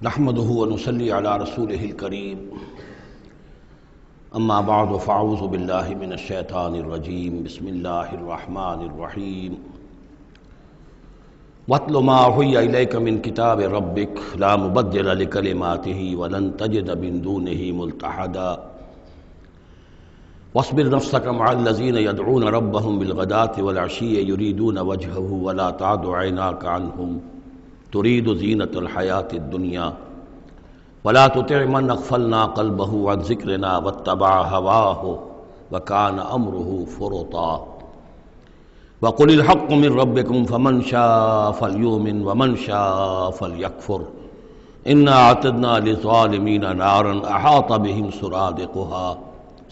نحمده ونصلي على رسوله الكريم اما بعد فاعوذ بالله من الشيطان الرجيم بسم الله الرحمن الرحيم واتل ما اوحي اليك من كتاب ربك لا مبدل لكلماته ولن تجد من دونه ملتحدا واصبر نفسك مع الذين يدعون ربهم بالغداة والعشي يريدون وجهه ولا تعد عيناك عنهم تريد زینة الحیاة الدنیا ولا تطع من اغفلنا قلبه عن ذکرنا واتبع هواه وكان امره فرطا وقل الحق من ربكم فمن شاء فليؤمن ومن شاء فليكفر انا اعتدنا للظالمين نارا احاط بهم سرادقها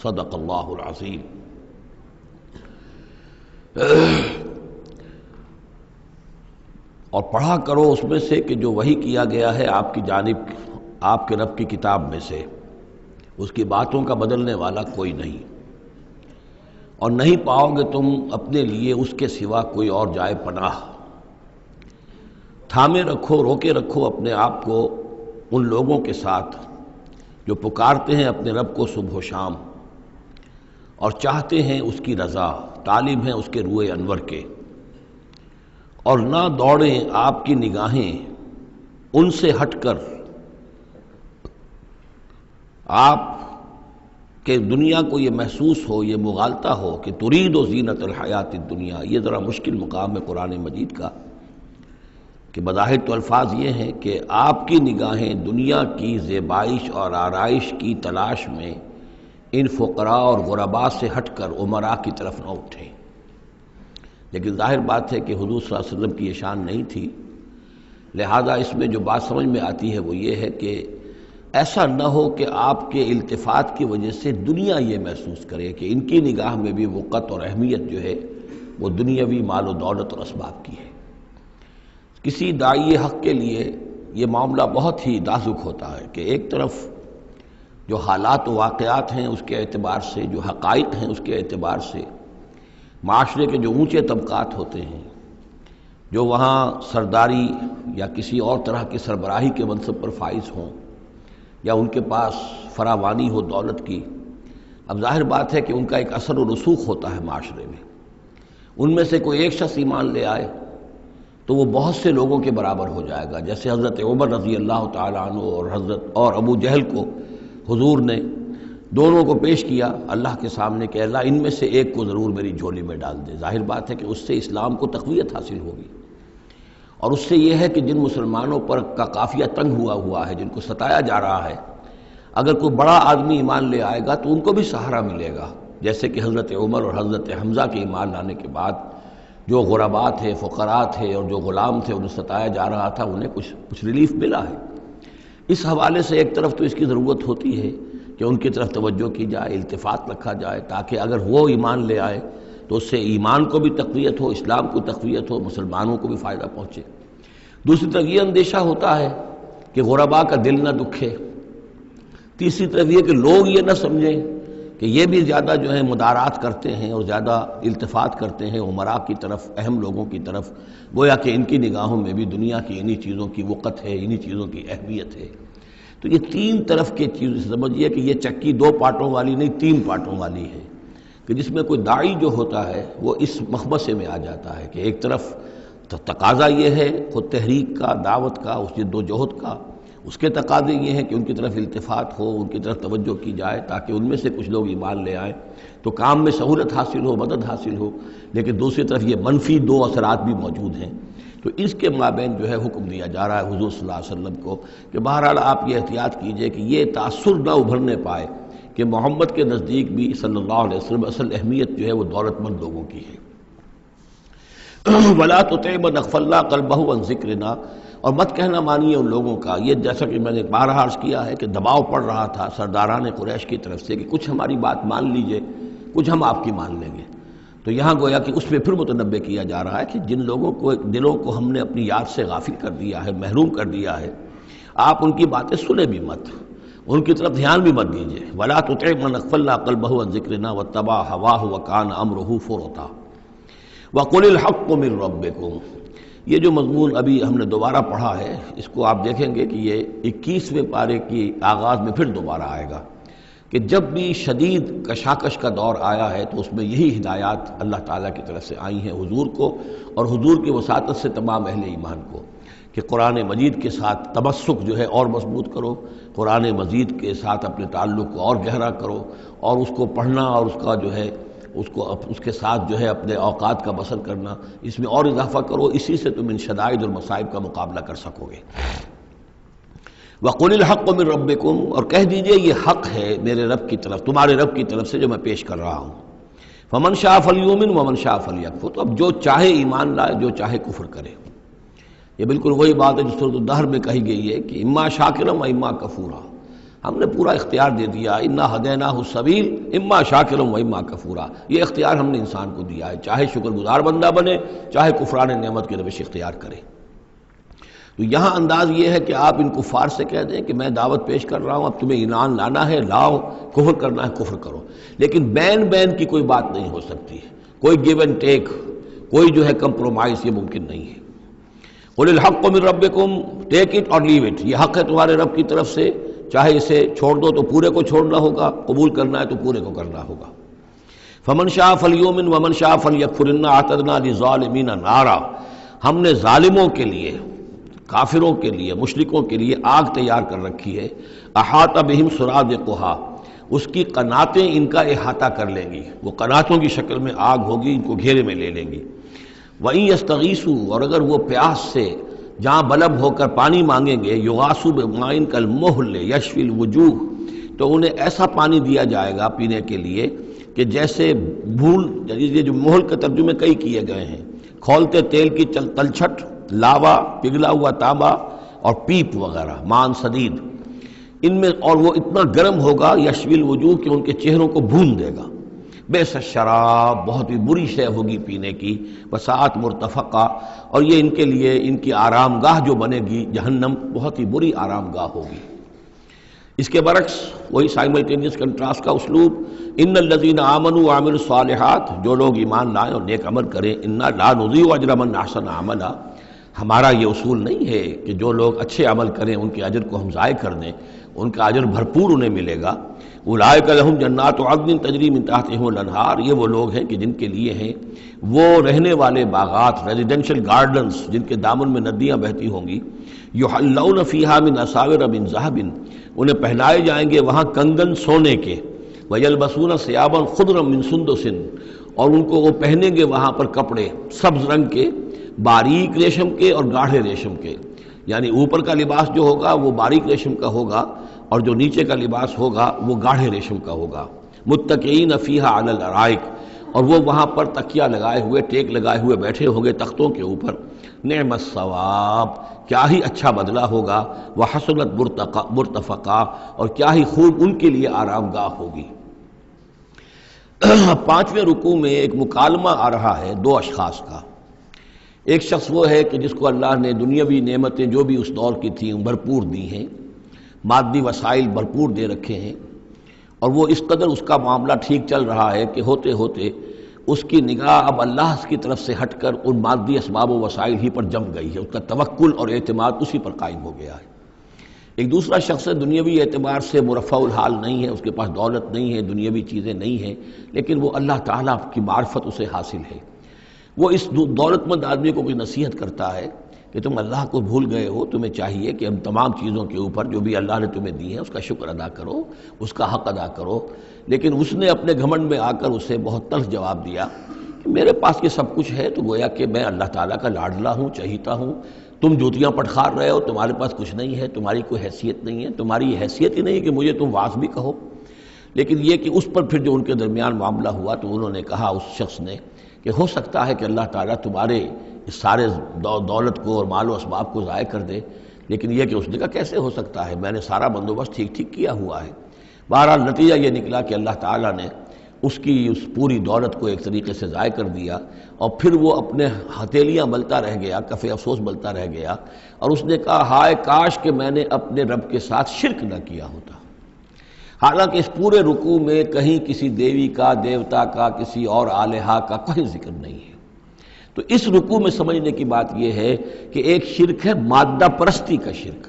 صدق اللہ العظیم۔ اور پڑھا کرو اس میں سے کہ جو وحی کیا گیا ہے آپ کی جانب آپ کے رب کی کتاب میں سے، اس کی باتوں کا بدلنے والا کوئی نہیں، اور نہیں پاؤ گے تم اپنے لیے اس کے سوا کوئی اور جائے پناہ۔ تھامے رکھو، روکے رکھو اپنے آپ کو ان لوگوں کے ساتھ جو پکارتے ہیں اپنے رب کو صبح و شام اور چاہتے ہیں اس کی رضا، طالب ہیں اس کے روئے انور کے، اور نہ دوڑیں آپ کی نگاہیں ان سے ہٹ کر آپ کے دنیا کو یہ محسوس ہو، یہ مغالطہ ہو کہ ترید و زینت الحیات الدنیا۔ یہ ذرا مشکل مقام ہے قرآن مجید کا کہ بظاہر تو الفاظ یہ ہیں کہ آپ کی نگاہیں دنیا کی زیبائش اور آرائش کی تلاش میں ان فقراء اور غرباء سے ہٹ کر امراء کی طرف نہ اٹھیں، لیکن ظاہر بات ہے کہ حضور صلی اللہ علیہ وسلم کی یہ شان نہیں تھی، لہذا اس میں جو بات سمجھ میں آتی ہے وہ یہ ہے کہ ایسا نہ ہو کہ آپ کے التفات کی وجہ سے دنیا یہ محسوس کرے کہ ان کی نگاہ میں بھی وقت اور اہمیت جو ہے وہ دنیاوی مال و دولت اور اسباب کی ہے۔ کسی داعی حق کے لیے یہ معاملہ بہت ہی نازک ہوتا ہے کہ ایک طرف جو حالات و واقعات ہیں اس کے اعتبار سے، جو حقائق ہیں اس کے اعتبار سے، معاشرے کے جو اونچے طبقات ہوتے ہیں، جو وہاں سرداری یا کسی اور طرح کی سربراہی کے منصب پر فائز ہوں یا ان کے پاس فراوانی ہو دولت کی، اب ظاہر بات ہے کہ ان کا ایک اثر و رسوخ ہوتا ہے معاشرے میں۔ ان میں سے کوئی ایک شخص ایمان لے آئے تو وہ بہت سے لوگوں کے برابر ہو جائے گا، جیسے حضرت عمر رضی اللہ تعالیٰ عنہ اور ابو جہل کو حضور نے دونوں کو پیش کیا اللہ کے سامنے کہ اللہ ان میں سے ایک کو ضرور میری جھولی میں ڈال دے۔ ظاہر بات ہے کہ اس سے اسلام کو تقویت حاصل ہوگی، اور اس سے یہ ہے کہ جن مسلمانوں پر کا قافیہ تنگ ہوا ہے، جن کو ستایا جا رہا ہے، اگر کوئی بڑا آدمی ایمان لے آئے گا تو ان کو بھی سہارا ملے گا، جیسے کہ حضرت عمر اور حضرت حمزہ کے ایمان لانے کے بعد جو غرباء تھے، فقراء تھے اور جو غلام تھے انہیں ستایا جا رہا تھا، انہیں کچھ ریلیف ملا ہے۔ اس حوالے سے ایک طرف تو اس کی ضرورت ہوتی ہے کہ ان کی طرف توجہ کی جائے، التفات رکھا جائے، تاکہ اگر وہ ایمان لے آئے تو اس سے ایمان کو بھی تقویت ہو، اسلام کو تقویت ہو، مسلمانوں کو بھی فائدہ پہنچے۔ دوسری طرف یہ اندیشہ ہوتا ہے کہ غرباء کا دل نہ دکھے، تیسری طرف یہ کہ لوگ یہ نہ سمجھیں کہ یہ بھی زیادہ جو ہے مدارات کرتے ہیں اور زیادہ التفات کرتے ہیں امراء کی طرف، اہم لوگوں کی طرف، گویا کہ ان کی نگاہوں میں بھی دنیا کی انہی چیزوں کی وقت ہے، انہی چیزوں کی اہمیت ہے۔ تو یہ تین طرف کے چیز سمجھیے کہ یہ چکی دو پارٹوں والی نہیں، تین پارٹوں والی ہے، کہ جس میں کوئی داعی جو ہوتا ہے وہ اس مخمصے میں آ جاتا ہے کہ ایک طرف تقاضا یہ ہے خود تحریک کا، دعوت کا، اس جد و جہد کا، اس کے تقاضے یہ ہیں کہ ان کی طرف التفات ہو، ان کی طرف توجہ کی جائے تاکہ ان میں سے کچھ لوگ ایمان لے آئیں تو کام میں سہولت حاصل ہو، مدد حاصل ہو، لیکن دوسری طرف یہ منفی دو اثرات بھی موجود ہیں۔ تو اس کے مابین جو ہے حکم دیا جا رہا ہے حضور صلی اللہ علیہ وسلم کو کہ بہرحال آپ یہ احتیاط کیجئے کہ یہ تاثر نہ ابھرنے پائے کہ محمد کے نزدیک بھی صلی اللہ علیہ وسلم اصل اہمیت جو ہے وہ دولت مند لوگوں کی ہے۔ وَلَا تُطِعْ مَنْ أَغْفَلْنَا قَلْبَهُ عَنْ ذِكْرِنَا، اور مت کہنا مانیے ان لوگوں کا، یہ جیسا کہ میں نے بارہا عرض کیا ہے کہ دباؤ پڑ رہا تھا سرداران قریش کی طرف سے کہ کچھ ہماری بات مان لیجئے، کچھ ہم آپ کی مان لیں گے۔ تو یہاں گویا کہ اس پہ پھر متنبہ کیا جا رہا ہے کہ جن لوگوں کو دلوں کو ہم نے اپنی یاد سے غافل کر دیا ہے، محروم کر دیا ہے، آپ ان کی باتیں سنیں بھی مت، ان کی طرف دھیان بھی مت دیجیے۔ وَلَا تُطِعْ مَنْ أَغْفَلْنَا قَلْبَهُ عَنْ ذِكْرِنَا وَاتَّبَعَ هَوَاهُ وَكَانَ أَمْرُهُ فُرُطًا وَقُلِ الْحَقُّ مِنْ رَبِّكُمْ۔ یہ جو مضمون ابھی ہم نے دوبارہ پڑھا ہے، اس کو آپ دیکھیں گے کہ یہ 21ویں پارے کی آغاز میں پھر دوبارہ آئے گا کہ جب بھی شدید کشاکش کا دور آیا ہے تو اس میں یہی ہدایات اللہ تعالیٰ کی طرف سے آئی ہیں حضور کو اور حضور کی وساطت سے تمام اہل ایمان کو، کہ قرآن مجید کے ساتھ تمسک جو ہے اور مضبوط کرو، قرآن مجید کے ساتھ اپنے تعلق کو اور گہرا کرو، اور اس کو پڑھنا اور اس کا جو ہے اس کے ساتھ جو ہے اپنے اوقات کا بسر کرنا، اس میں اور اضافہ کرو، اسی سے تم ان شدائد اور مصائب کا مقابلہ کر سکو گے۔ وَقُلِ الْحَقُّ مِن رَبِّكُمْ، اور کہہ دیجئے یہ حق ہے میرے رب کی طرف، تمہارے رب کی طرف سے جو میں پیش کر رہا ہوں۔ فَمَن شَاءَ فَلْيُؤْمِنْ وَمَن شَاءَ فَلْيَكْفُرْ، تو اب جو چاہے ایمان لائے، جو چاہے کفر کرے۔ یہ بالکل وہی بات ہے جو سورۃ الدہر میں کہی گئی ہے کہ اما شاکرا و اما کفورا، ہم نے پورا اختیار دے دیا، انا ہدیناہ السبیل اما شاکرا و اما کفورا، یہ اختیار ہم نے انسان کو دیا ہے، چاہے شکر گزار بندہ بنے، چاہے کفران نعمت کی روش اختیار کرے۔ تو یہاں انداز یہ ہے کہ آپ ان کفار سے کہہ دیں کہ میں دعوت پیش کر رہا ہوں، اب تمہیں ایمان لانا ہے لاؤ، کفر کرنا ہے کفر کرو، لیکن بین کی کوئی بات نہیں ہو سکتی ہے، کوئی گیو اینڈ ٹیک، کوئی جو ہے کمپرومائز یہ ممکن نہیں ہے۔ قُلِ الْحَقُّ مِن رَبِّكُمْ، ٹیک اٹ اور لیو اٹ، یہ حق ہے تمہارے رب کی طرف سے، چاہے اسے چھوڑ دو تو پورے کو چھوڑنا ہوگا، قبول کرنا ہے تو پورے کو کرنا ہوگا۔ فَمَن شَاءَ فَلْيُؤْمِنْ وَمَن شَاءَ فَلْيَكْفُرْ إِنَّا أَعْتَدْنَا لِلظَّالِمِينَ نَارًا، ہم نے ظالموں کے لیے، کافروں کے لیے، مشرکوں کے لیے آگ تیار کر رکھی ہے، احاطہ بہم سرادقها، اس کی قناتیں ان کا احاطہ کر لیں گی، وہ قناتوں کی شکل میں آگ ہوگی، ان کو گھیرے میں لے لیں گی۔ وَإِن يَسْتَغِيثُوا، اور اگر وہ پیاس سے جہاں بلب ہو کر پانی مانگیں گے، یغاثوا بماء کالمہل یشفی الوجوہ، تو انہیں ایسا پانی دیا جائے گا پینے کے لیے کہ جیسے بھول، یہ جو محل کے ترجمے کئی کیے گئے ہیں، کھولتے تیل کی تلچھٹ، لاوا، پگھلا ہوا تانبا اور پیپ وغیرہ، مان سدید، ان میں، اور وہ اتنا گرم ہوگا یشفی الوجوہ کہ ان کے چہروں کو بھون دے گا۔ بیس الشراب، بہت ہی بری شے ہوگی پینے کی، وساعت مرتفقہ، اور یہ ان کے لیے ان کی آرام گاہ جو بنے گی جہنم، بہت ہی بری آرام گاہ ہوگی۔ اس کے برعکس وہی سائملٹینیس کنٹراسٹ کا اسلوب، ان الذین آمنوا وعملوا الصالحات، جو لوگ ایمان لائیں اور نیک عمل کریں، انا لا نضیع اجر من احسن عملا، ہمارا یہ اصول نہیں ہے کہ جو لوگ اچھے عمل کریں ان کے اجر کو ہم ضائع کر دیں، ان کا اجر بھرپور انہیں ملے گا۔ اولئک لہم جنات عدن تجری من تحتہم الانہار، یہ وہ لوگ ہیں کہ جن کے لیے ہیں وہ رہنے والے باغات، ریزیڈینشل گارڈنز، جن کے دامن میں ندیاں بہتی ہوں گی، یحلون فیہا من اساور من ذہب، انہیں پہنائے جائیں گے وہاں کنگن سونے کے، ویلبسون ثیابا خضرا من سندس، اور ان کو وہ پہنیں گے وہاں پر کپڑے سبز رنگ کے، باریک ریشم کے اور گاڑھے ریشم کے، یعنی اوپر کا لباس جو ہوگا وہ باریک ریشم کا ہوگا اور جو نیچے کا لباس ہوگا وہ گاڑھے ریشم کا ہوگا۔ متکئین فیہا علی الارائک، اور وہ وہاں پر تکیہ لگائے ہوئے، ٹیک لگائے ہوئے بیٹھے ہوں گے تختوں کے اوپر۔ نعم الثواب، کیا ہی اچھا بدلہ ہوگا، وحسنت مرتفقہ، اور کیا ہی خوب ان کے لیے آرام گاہ ہوگی۔ 5ویں رکوع میں ایک مکالمہ آ رہا ہے دو اشخاص کا۔ ایک شخص وہ ہے کہ جس کو اللہ نے دنیاوی نعمتیں جو بھی اس دور کی تھیں بھرپور دی ہیں، مادی وسائل بھرپور دے رکھے ہیں، اور وہ اس قدر اس کا معاملہ ٹھیک چل رہا ہے کہ ہوتے ہوتے اس کی نگاہ اب اللہ کی طرف سے ہٹ کر ان مادی اسباب و وسائل ہی پر جم گئی ہے، اس کا توکل اور اعتماد اسی پر قائم ہو گیا ہے۔ ایک دوسرا شخص ہے دنیاوی اعتبار سے مرفع الحال نہیں ہے، اس کے پاس دولت نہیں ہے، دنیاوی چیزیں نہیں ہیں، لیکن وہ اللہ تعالیٰ کی معرفت اسے حاصل ہے۔ وہ اس دولت مند آدمی کو کوئی نصیحت کرتا ہے کہ تم اللہ کو بھول گئے ہو، تمہیں چاہیے کہ ہم تمام چیزوں کے اوپر جو بھی اللہ نے تمہیں دی ہے اس کا شکر ادا کرو، اس کا حق ادا کرو۔ لیکن اس نے اپنے گھمنڈ میں آ کر اسے بہت تلخ جواب دیا کہ میرے پاس یہ سب کچھ ہے تو گویا کہ میں اللہ تعالیٰ کا لاڈلا ہوں، چہیتا ہوں، تم جوتیاں پٹخار رہے ہو، تمہارے پاس کچھ نہیں ہے، تمہاری کوئی حیثیت نہیں ہے، تمہاری یہ حیثیت ہی نہیں کہ مجھے تم واعظ بھی کہو۔ لیکن یہ کہ اس پر پھر جو ان کے درمیان معاملہ ہوا تو انہوں نے کہا، اس شخص نے، کہ ہو سکتا ہے کہ اللہ تعالیٰ تمہارے اس سارے دولت کو اور مال و اسباب کو ضائع کر دے، لیکن یہ کہ اس نے کہا کیسے ہو سکتا ہے، میں نے سارا بندوبست ٹھیک کیا ہوا ہے۔ بہرحال نتیجہ یہ نکلا کہ اللہ تعالیٰ نے اس کی اس پوری دولت کو ایک طریقے سے ضائع کر دیا، اور پھر وہ اپنے ہتھیلیاں ملتا رہ گیا، کف افسوس ملتا رہ گیا، اور اس نے کہا ہائے کاش کہ میں نے اپنے رب کے ساتھ شرک نہ کیا ہوتا۔ حالانکہ اس پورے رکوع میں کہیں کسی دیوی کا، دیوتا کا، کسی اور الہہ کا کوئی ذکر نہیں ہے۔ تو اس رکوع میں سمجھنے کی بات یہ ہے کہ ایک شرک ہے مادہ پرستی کا شرک،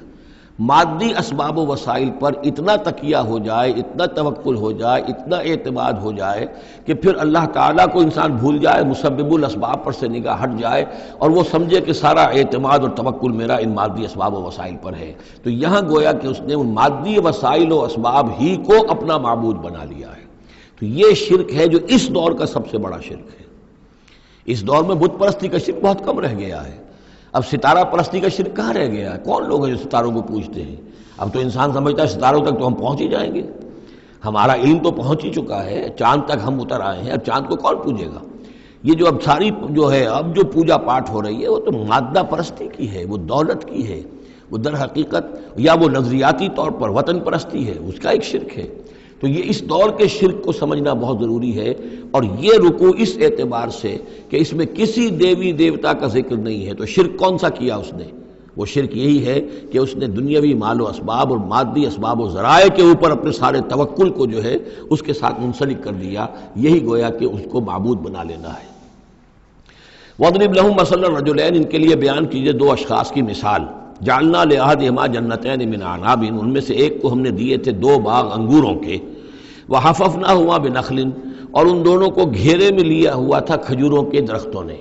مادی اسباب و وسائل پر اتنا تکیہ ہو جائے، اتنا توکل ہو جائے، اتنا اعتماد ہو جائے کہ پھر اللہ تعالیٰ کو انسان بھول جائے، مسبب الاسباب پر سے نگاہ ہٹ جائے اور وہ سمجھے کہ سارا اعتماد اور توکل میرا ان مادی اسباب و وسائل پر ہے۔ تو یہاں گویا کہ اس نے ان مادی وسائل و اسباب ہی کو اپنا معبود بنا لیا ہے۔ تو یہ شرک ہے جو اس دور کا سب سے بڑا شرک ہے۔ اس دور میں بت پرستی کا شرک بہت کم رہ گیا ہے، اب ستارہ پرستی کا شرک کہاں رہ گیا ہے؟ کون لوگ ہیں جو ستاروں کو پوجتے ہیں؟ اب تو انسان سمجھتا ہے ستاروں تک تو ہم پہنچ ہی جائیں گے، ہمارا علم تو پہنچ ہی چکا ہے، چاند تک ہم اتر آئے ہیں، اب چاند کو کون پوجے گا؟ یہ جو اب ساری جو ہے اب جو پوجا پاٹ ہو رہی ہے وہ تو مادہ پرستی کی ہے، وہ دولت کی ہے، وہ در حقیقت یا وہ نظریاتی طور پر وطن پرستی ہے، اس کا ایک شرک ہے۔ تو یہ اس دور کے شرک کو سمجھنا بہت ضروری ہے، اور یہ رکوع اس اعتبار سے کہ اس میں کسی دیوی دیوتا کا ذکر نہیں ہے۔ تو شرک کون سا کیا اس نے؟ وہ شرک یہی ہے کہ اس نے دنیاوی مال و اسباب اور مادی اسباب و ذرائع کے اوپر اپنے سارے توکل کو جو ہے اس کے ساتھ منسلک کر دیا، یہی گویا کہ اس کو معبود بنا لینا ہے۔ وَاضْرِبْ لَهُم مَثَلَ الرَّجُلَيْنِ، ان کے لیے بیان کیجئے دو اشخاص کی مثال۔ جعلنا لأحدهما جنتین من اعناب، ان میں سے ایک کو ہم نے دیے تھے دو باغ انگوروں کے، وحففناهما بنخل، اور ان دونوں کو گھیرے میں لیا ہوا تھا کھجوروں کے درختوں نے۔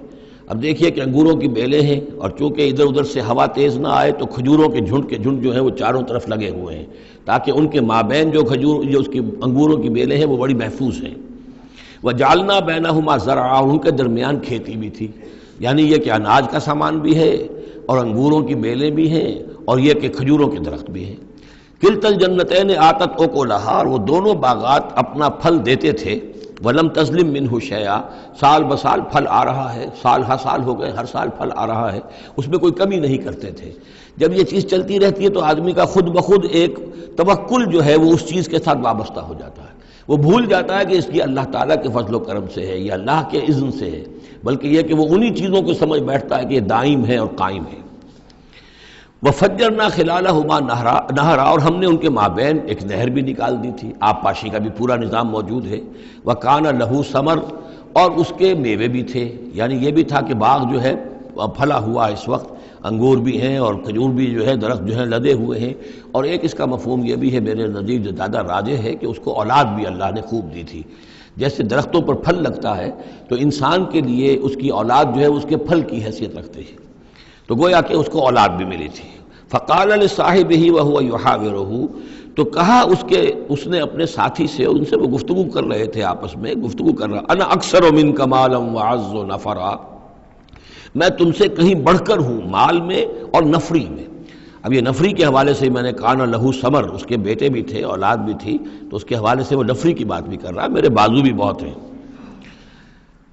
اب دیکھیے کہ انگوروں کی بیلیں ہیں، اور چونکہ ادھر ادھر سے ہوا تیز نہ آئے تو کھجوروں کے جھنڈ جو ہیں وہ چاروں طرف لگے ہوئے ہیں، تاکہ ان کے مابین جو اس کی انگوروں کی بیلیں ہیں وہ بڑی محفوظ ہیں۔ وجعلنا بینہما زرعا، ان کے درمیان کھیتی بھی تھی، یعنی یہ کہ اناج کا سامان بھی ہے اور انگوروں کی بیلیں بھی ہیں اور یہ کہ کھجوروں کے درخت بھی ہیں۔ کلتا الجنتین آتت اکلہا، اور وہ دونوں باغات اپنا پھل دیتے تھے، ولم تظلم منہ شیئا، سال بسال پھل آ رہا ہے، سال ہر سال ہو گئے، ہر سال پھل آ رہا ہے، اس میں کوئی کمی نہیں کرتے تھے۔ جب یہ چیز چلتی رہتی ہے تو آدمی کا خود بخود ایک توکل جو ہے وہ اس چیز کے ساتھ وابستہ ہو جاتا ہے، وہ بھول جاتا ہے کہ اس کی اللہ تعالیٰ کے فضل و کرم سے ہے یا اللہ کے اذن سے ہے، بلکہ یہ کہ وہ انہی چیزوں کو سمجھ بیٹھتا ہے کہ یہ دائم ہے اور قائم ہے۔ وَفَجَّرْنَا خِلَالَهُمَا نَهْرًا، اور ہم نے ان کے مابین ایک نہر بھی نکال دی تھی، آب پاشی کا بھی پورا نظام موجود ہے۔ وَكَانَ لَهُ ثَمَرٌ، اور اس کے میوے بھی تھے، یعنی یہ بھی تھا کہ باغ جو ہے پھلا ہوا اس وقت، انگور بھی ہیں اور کھجور بھی جو ہے درخت جو ہیں لدے ہوئے ہیں، اور ایک اس کا مفہوم یہ بھی ہے میرے نزدیک جو زیادہ راجح ہے کہ اس کو اولاد بھی اللہ نے خوب دی تھی۔ جیسے درختوں پر پھل لگتا ہے تو انسان کے لیے اس کی اولاد جو ہے اس کے پھل کی حیثیت رکھتے ہیں، تو گویا کہ اس کو اولاد بھی ملی تھی۔ فقال لصاحبہ وہو یحاورہ، تو کہا اس نے اپنے ساتھی سے، ان سے وہ گفتگو کر رہے تھے، آپس میں گفتگو کر رہا، انا اکثر منک مالا واعز نفرا، میں تم سے کہیں بڑھ کر ہوں مال میں اور نفری میں۔ اب یہ نفری کے حوالے سے میں نے کانا لہو ثمر، اس کے بیٹے بھی تھے، اولاد بھی تھی، تو اس کے حوالے سے وہ نفری کی بات بھی کر رہا ہے، میرے بازو بھی بہت ہیں۔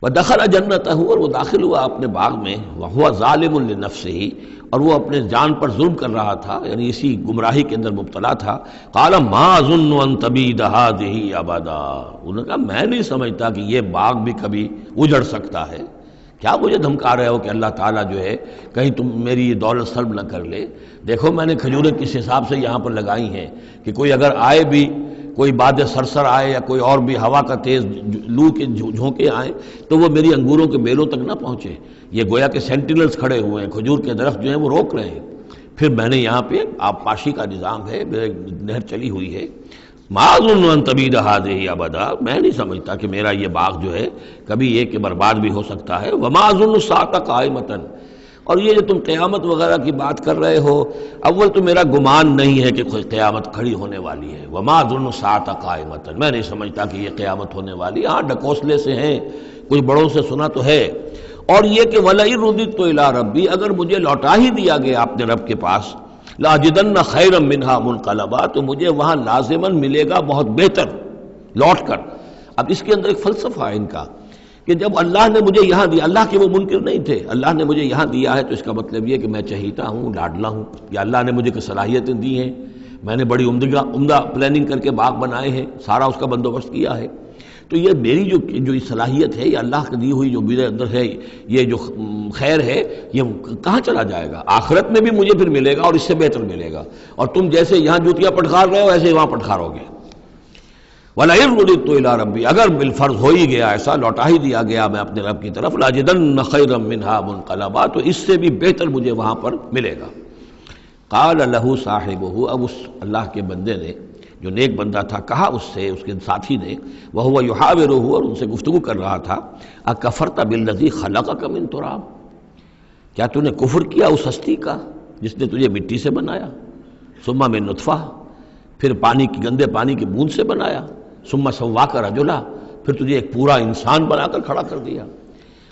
وَدَخَلَ جَنَّتَهُ، اور وہ داخل ہوا اپنے باغ میں، وَهُوَ ظَالِمٌ لِنَفْسِهِ، اور وہ اپنے جان پر ظلم کر رہا تھا، یعنی اسی گمراہی کے اندر مبتلا تھا۔ قَالَ مَا أَظُنُّ أَن تَبِيدَ هَٰذِهِ أَبَدًا، انہوں نے کہا میں نہیں سمجھتا کہ یہ باغ بھی کبھی اجڑ سکتا ہے، کیا مجھے دھمکا رہے ہو کہ اللہ تعالیٰ جو ہے کہیں تم میری یہ دولت سلب نہ کر لے؟ دیکھو میں نے کھجوریں کس حساب سے یہاں پر لگائی ہیں کہ کوئی اگر آئے بھی، کوئی باد سرسر آئے یا کوئی اور بھی ہوا کا تیز لو کے جھونکے آئیں تو وہ میری انگوروں کے بیلوں تک نہ پہنچے۔ یہ گویا کہ سینٹینلز کھڑے ہوئے ہیں، کھجور کے درخت جو ہیں وہ روک رہے ہیں۔ پھر میں نے یہاں پہ آب پاشی کا نظام ہے، نہر چلی ہوئی ہے۔ ما اظن ان تبید هذه ابدا، میں نہیں سمجھتا کہ میرا یہ باغ جو ہے کبھی یہ کہ برباد بھی ہو سکتا ہے۔ وما اظن الساعة قائمة، اور یہ جو تم قیامت وغیرہ کی بات کر رہے ہو، اول تو میرا گمان نہیں ہے کہ کوئی قیامت کھڑی ہونے والی ہے۔ وما اظن الساعة قائمة، میں نہیں سمجھتا کہ یہ قیامت ہونے والی، ہاں ڈکوسلے سے ہیں، کچھ بڑوں سے سنا تو ہے۔ اور یہ کہ وَلَئِن رُدِدتُّ إِلَىٰ رَبِّي، اگر مجھے لوٹا ہی دیا گیا اپنے رب کے پاس، لَأَجِدَنَّ خَيْرًا مِّنْهَا مُنْقَلَبًا، تو مجھے وہاں لازماً ملے گا بہت بہتر لوٹ کر۔ اب اس کے اندر ایک فلسفہ ہے ان کا کہ جب اللہ نے مجھے یہاں دیا، اللہ کے وہ منکر نہیں تھے، اللہ نے مجھے یہاں دیا ہے تو اس کا مطلب یہ کہ میں چہیتا ہوں، لاڈلا ہوں، یا اللہ نے مجھے کچھ صلاحیتیں دی ہیں، میں نے بڑی عمدہ پلاننگ کر کے باغ بنائے ہیں، سارا اس کا بندوبست کیا ہے، تو یہ میری جو صلاحیت ہے، یہ اللہ کی دی ہوئی جو میرے اندر ہے، یہ جو خیر ہے، یہ کہاں چلا جائے گا؟ آخرت میں بھی مجھے پھر ملے گا اور اس سے بہتر ملے گا، اور تم جیسے یہاں جوتیاں پٹخار رہے ہو ایسے وہاں پٹخارو گے۔ وَلَئِن رُدِدتُّ إِلَىٰ رَبِّي، اگر بالفرض ہو ہی گیا ایسا، لوٹا ہی دیا گیا میں اپنے رب کی طرف، لَأَجِدَنَّ خَيْرًا مِّنْهَا مُنقَلَبًا، تو اس سے بھی بہتر مجھے وہاں پر ملے گا۔ قال لَهُ صَاحِبُهُ، اب اس اللہ کے بندے نے جو نیک بندہ تھا کہا اس سے، اس کے ساتھی نے، وَهُوَ يُحَاوِرُهُ، اور ان سے گفتگو کر رہا تھا، أَكَفَرْتَ بِالَّذِي خَلَقَكَ مِن تُرَابٍ، کیا تو نے کفر کیا اس ہستی کا جس نے تجھے مٹی سے بنایا، ثم من نطفہ، پھر پانی کی گندے پانی کی بوند سے بنایا، ثم سواک رجلا، پھر تجھے ایک پورا انسان بنا کر کھڑا کر دیا۔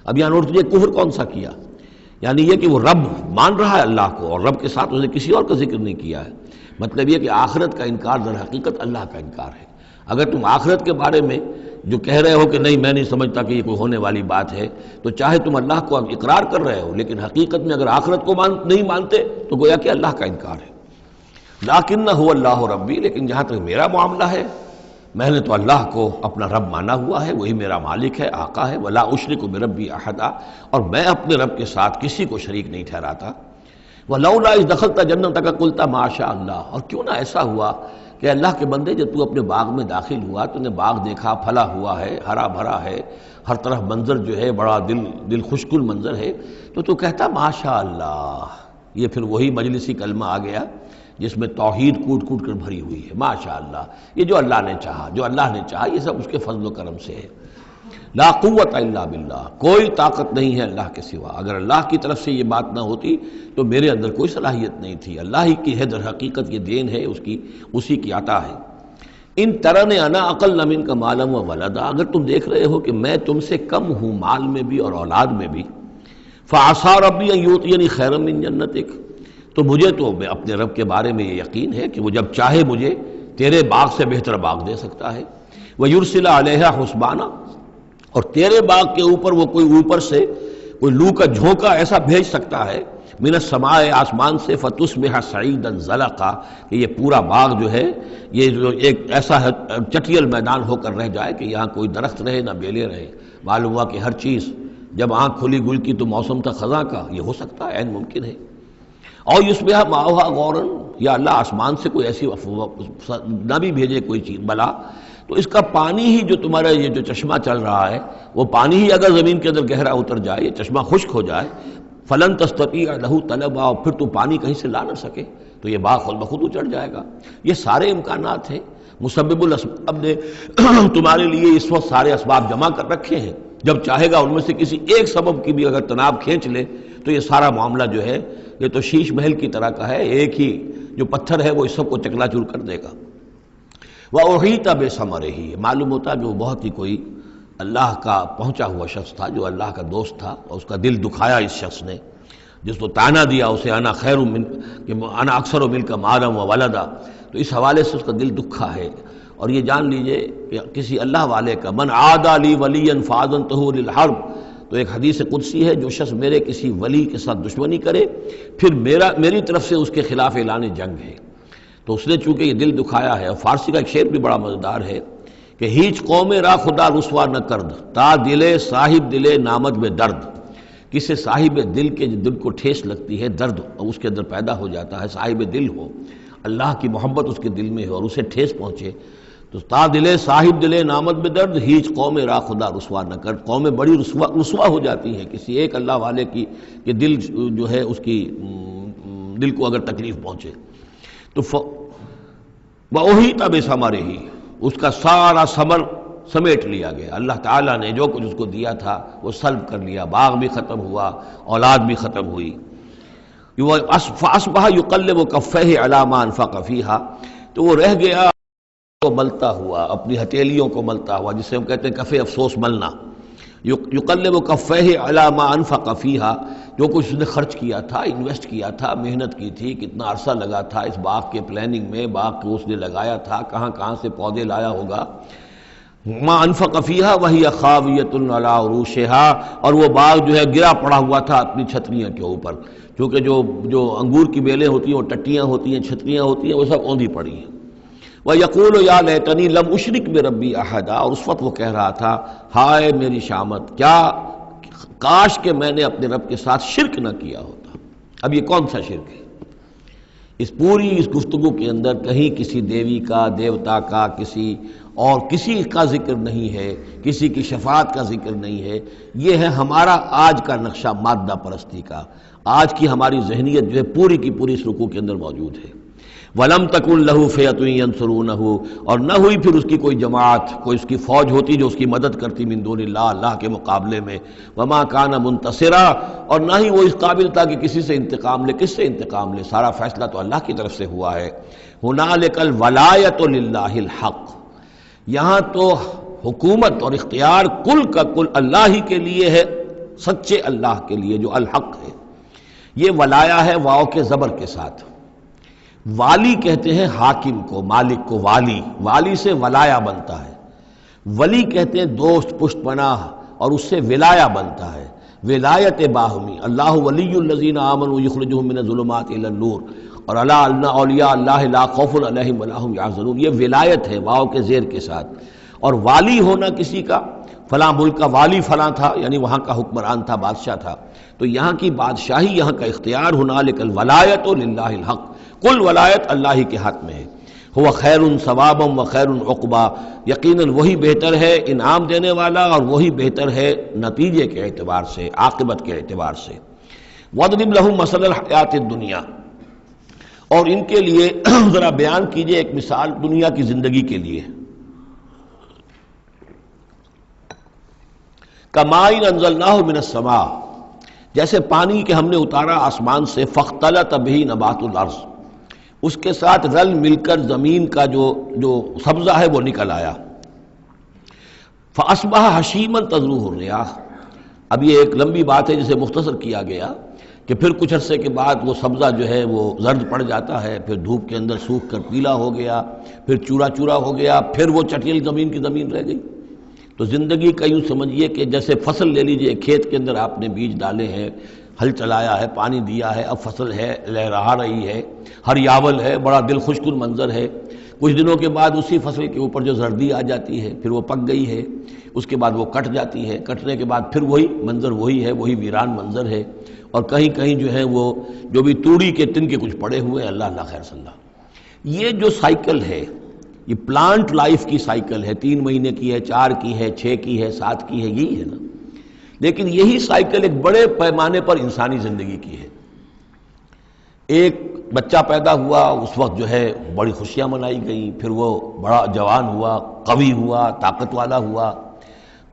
اب یہاں اور تجھے کفر کون سا کیا؟ یعنی یہ کہ وہ رب مان رہا ہے اللہ کو، اور رب کے ساتھ اس نے کسی اور کا ذکر نہیں کیا ہے۔ مطلب یہ کہ آخرت کا انکار در حقیقت اللہ کا انکار ہے۔ اگر تم آخرت کے بارے میں جو کہہ رہے ہو کہ نہیں میں نہیں سمجھتا کہ یہ کوئی ہونے والی بات ہے، تو چاہے تم اللہ کو اقرار کر رہے ہو، لیکن حقیقت میں اگر آخرت کو نہیں مانتے تو گویا کہ اللہ کا انکار ہے۔ لیکن هو اللہ ربی، لیکن جہاں تک میرا معاملہ ہے، میں نے تو اللہ کو اپنا رب مانا ہوا ہے، وہی میرا مالک ہے، آقا ہے، ولا اشرک بربی احدا، اور میں اپنے رب کے ساتھ کسی کو شریک نہیں ٹھہراتا۔ ولولا اذ دخلت جنتک قلت ما شاء اللہ، اور کیوں نہ ایسا ہوا کہ اللہ کے بندے جب تو اپنے باغ میں داخل ہوا، تو نے باغ دیکھا پھلا ہوا ہے، ہرا بھرا ہے، ہر طرف منظر جو ہے بڑا دل خوشکن منظر ہے، تو کہتا ما شاء اللہ۔ یہ پھر وہی مجلسی کلمہ آ گیا جس میں توحید کوٹ کوٹ کر بھری ہوئی ہے، ماشاء اللہ، یہ جو اللہ نے چاہا، جو اللہ نے چاہا، یہ سب اس کے فضل و کرم سے ہے۔ لا قوت الا باللہ، کوئی طاقت نہیں ہے اللہ کے سوا۔ اگر اللہ کی طرف سے یہ بات نہ ہوتی تو میرے اندر کوئی صلاحیت نہیں تھی، اللہ ہی کی ہے در حقیقت، یہ دین ہے اسی کی عطا ہے۔ ان ترن انا اقل منک مالا و ولدا، اگر تم دیکھ رہے ہو کہ میں تم سے کم ہوں مال میں بھی اور اولاد میں بھی، فعسى ربی ان یؤتینی خیرا من جنتک، تو مجھے تو اپنے رب کے بارے میں یہ یقین ہے کہ وہ جب چاہے مجھے تیرے باغ سے بہتر باغ دے سکتا ہے، وَيُرْسِلَ عَلَيْهَا حُسْبَانًا، اور تیرے باغ کے اوپر وہ کوئی اوپر سے کوئی لو کا جھونکا ایسا بھیج سکتا ہے، من السماء، آسمان سے، فَتُصْبِحَ صَعِيدًا زَلَقًا، کہ یہ پورا باغ جو ہے یہ جو ایک ایسا چٹیل میدان ہو کر رہ جائے کہ یہاں کوئی درخت رہے نہ بیلے رہے۔ معلوم ہوا کہ ہر چیز جب آنکھ کھلی گل کی تو موسم تھا خزاں کا، یہ ہو سکتا ہے، عین ممکن ہے۔ اور یصبح ماؤہا غوراً، یا اللہ آسمان سے کوئی ایسی نہ بھی بھیجے کوئی چیز بلا، تو اس کا پانی ہی جو تمہارا یہ جو چشمہ چل رہا ہے، وہ پانی ہی اگر زمین کے اندر گہرا اتر جائے، یہ چشمہ خشک ہو جائے، فلن تستطیع لہ طلبا، اور پھر تو پانی کہیں سے لا نہ سکے، تو یہ باغ خود بخود اچڑ جائے گا۔ یہ سارے امکانات ہیں، مسبب الاسباب نے تمہارے لیے اس وقت سارے اسباب جمع کر رکھے ہیں، جب چاہے گا ان میں سے کسی ایک سبب کی بھی اگر تناب کھینچ لے تو یہ سارا معاملہ جو ہے یہ تو شیش محل کی طرح کا ہے، ایک ہی جو پتھر ہے وہ اس سب کو چکنا چور کر دے گا۔ وَأُحِيطَ بِثَمَرِهِ، معلوم ہوتا کہ وہ بہت ہی کوئی اللہ کا پہنچا ہوا شخص تھا، جو اللہ کا دوست تھا، اور اس کا دل دکھایا اس شخص نے، جس کو تانا دیا اسے انا خیر من، کہ انا اکثر منک مالا و ولدا، تو اس حوالے سے اس کا دل دکھا ہے۔ اور یہ جان لیجئے کہ کسی اللہ والے کا من عادى لی ولیا فاذنته للحرب، تو ایک حدیث قدسی ہے، جو شخص میرے کسی ولی کے ساتھ دشمنی کرے پھر میری طرف سے اس کے خلاف اعلان جنگ ہے۔ تو اس نے چونکہ یہ دل دکھایا ہے، اور فارسی کا ایک شعر بھی بڑا مزیدار ہے کہ ہیچ قوم را خدا رسوا نہ کرد، تا دلے صاحب دلے نامد میں درد، کسی صاحب دل کے دل کو ٹھیس لگتی ہے، درد اور اس کے اندر پیدا ہو جاتا ہے، صاحب دل ہو، اللہ کی محبت اس کے دل میں ہو اور اسے ٹھیس پہنچے، تو تا دلے صاحب دلے نامد میں درد، ہیچ قوم را خدا رسوا نہ کر، قومیں بڑی رسوا ہو جاتی ہیں کسی ایک اللہ والے کی کہ دل جو ہے اس کی دل کو اگر تکلیف پہنچے۔ تو وَأُحِيطَ بِثَمَرِهِ، اس کا سارا ثمر سمیٹ لیا گیا، اللہ تعالیٰ نے جو کچھ اس کو دیا تھا وہ سلب کر لیا، باغ بھی ختم ہوا، اولاد بھی ختم ہوئی۔ فَأَصْبَحَ يُقَلِّبُ كَفَّيْهِ عَلَى مَا أَنفَقَ فِيهَا، تو وہ رہ گیا کو ملتا ہوا، اپنی ہتھیلیوں کو ملتا ہوا، جسے ہم کہتے ہیں کفِ افسوس ملنا۔ یقلب کفیہ علی ما انفق فیہا، جو کچھ اس نے خرچ کیا تھا، انویسٹ کیا تھا، محنت کی تھی، کتنا عرصہ لگا تھا اس باغ کے پلاننگ میں، باغ کو اس نے لگایا تھا، کہاں کہاں سے پودے لایا ہوگا، ما انفق فیہا وہی خاویۃ علی عروشہا، اور وہ باغ جو ہے گرا پڑا ہوا تھا اپنی چھتریاں کے اوپر، کیونکہ جو انگور کی بیلیں ہوتی ہیں وہ ٹٹیاں ہوتی ہیں، چھتریاں ہوتی ہیں، وہ سب اوندھی پڑی ہیں۔ وَيَقُولُ يَا لَيْتَنِي لَمْ أُشْرِكْ بِرَبِّي أَحَدًا، اور اس وقت وہ کہہ رہا تھا ہائے میری شامت، کیا کاش کہ میں نے اپنے رب کے ساتھ شرک نہ کیا ہوتا۔ اب یہ کون سا شرک ہے؟ اس پوری اس گفتگو کے اندر کہیں کسی دیوی کا، دیوتا کا، کسی اور کسی کا ذکر نہیں ہے، کسی کی شفاعت کا ذکر نہیں ہے۔ یہ ہے ہمارا آج کا نقشہ مادہ پرستی کا۔ آج کی ہماری ذہنیت جو ہے پوری کی پوری اس رکوع کے اندر موجود ہے۔ وَلَمْ تَكُنْ لَهُ فِئَةٌ يَنْصُرُونَهُ، اور نہ ہوئی پھر اس کی کوئی جماعت، کوئی اس کی فوج ہوتی جو اس کی مدد کرتی من دون اللہ، اللہ کے مقابلے میں۔ وَمَا كَانَ مُنْتَصِرًا، اور نہ ہی وہ اس قابل تھا کہ کسی سے انتقام لے۔ کس سے انتقام لے؟ سارا فیصلہ تو اللہ کی طرف سے ہوا ہے۔ هُنَالِكَ الْوَلَایَةُ لِلَّهِ الْحَقِّ، یہاں تو حکومت اور اختیار کل کا کل اللہ ہی کے لیے ہے، سچے اللہ کے لیے جو الحق ہے۔ یہ ولایا ہے واو کے زبر کے ساتھ۔ والی کہتے ہیں حاکم کو، مالک کو والی، والی سے ولایا بنتا ہے۔ ولی کہتے ہیں دوست، پشت پناہ، اور اس سے ولایا بنتا ہے، ولایت باہمی۔ اللہ ولی الذین آمنوا یخرجہم من الظلمات الی النور، اور الا ان اولیاء اللہ لا خوف علیہم ولا هم یحزنون، یہ ولایت ہے واو کے زیر کے ساتھ۔ اور والی ہونا کسی کا، فلاں ملک کا والی فلاں تھا، یعنی وہاں کا حکمران تھا، بادشاہ تھا، تو یہاں کی بادشاہی، یہاں کا اختیار، ہنالک الولایۃ للہ الحق، کل ولایت اللہ ہی کے ہاتھ میں ہے۔ ہوا خیر ثوابا و خیر عقبا، یقیناً وہی بہتر ہے انعام دینے والا، اور وہی بہتر ہے نتیجے کے اعتبار سے، عاقبت کے اعتبار سے۔ وَاضْرِبْ لَهُم مَثَلَ الْحَیَاةِ الدُّنْیَا، اور ان کے لیے ذرا بیان کیجئے ایک مثال دنیا کی زندگی کے لیے۔ کَمَاءٍ أَنزَلْنَاهُ مِنَ السَّمَاءِ، جیسے پانی کہ ہم نے اتارا آسمان سے، فَاخْتَلَطَ بِهِ نَبَاتُ الْأَرْضِ، اس کے ساتھ رل مل کر زمین کا جو سبزہ ہے وہ نکل آیا۔ فَأَصْبَحَ حَشِيمًا تَذْرُوهُ الرِّيَاحُ، اب یہ ایک لمبی بات ہے جسے مختصر کیا گیا کہ پھر کچھ عرصے کے بعد وہ سبزہ جو ہے وہ زرد پڑ جاتا ہے، پھر دھوپ کے اندر سوکھ کر پیلا ہو گیا، پھر چورا چورا ہو گیا، پھر وہ چٹیل زمین کی زمین رہ گئی۔ تو زندگی کا یوں سمجھیے کہ جیسے فصل لے لیجئے، کھیت کے اندر آپ نے بیج ڈالے ہیں، ہل چلایا ہے، پانی دیا ہے، اب فصل ہے، لہرا رہی ہے، ہریاول ہے، بڑا دل خوش کن منظر ہے۔ کچھ دنوں کے بعد اسی فصل کے اوپر جو زردی آ جاتی ہے، پھر وہ پک گئی ہے، اس کے بعد وہ کٹ جاتی ہے، کٹنے کے بعد پھر وہی منظر وہی ہے، وہی ویران منظر ہے، اور کہیں کہیں جو ہے وہ جو بھی توڑی کے تن کے کچھ پڑے ہوئے ہیں، اللہ اللہ خیر صلی اللہ۔ یہ جو سائیکل ہے، یہ پلانٹ لائف کی سائیکل ہے، 3 مہینے کی ہے، 4 کی ہے، 6 کی ہے، 7 کی ہے، یہی ہے نا۔ لیکن یہی سائیکل ایک بڑے پیمانے پر انسانی زندگی کی ہے۔ ایک بچہ پیدا ہوا، اس وقت جو ہے بڑی خوشیاں منائی گئیں، پھر وہ بڑا جوان ہوا، قوی ہوا، طاقت والا ہوا،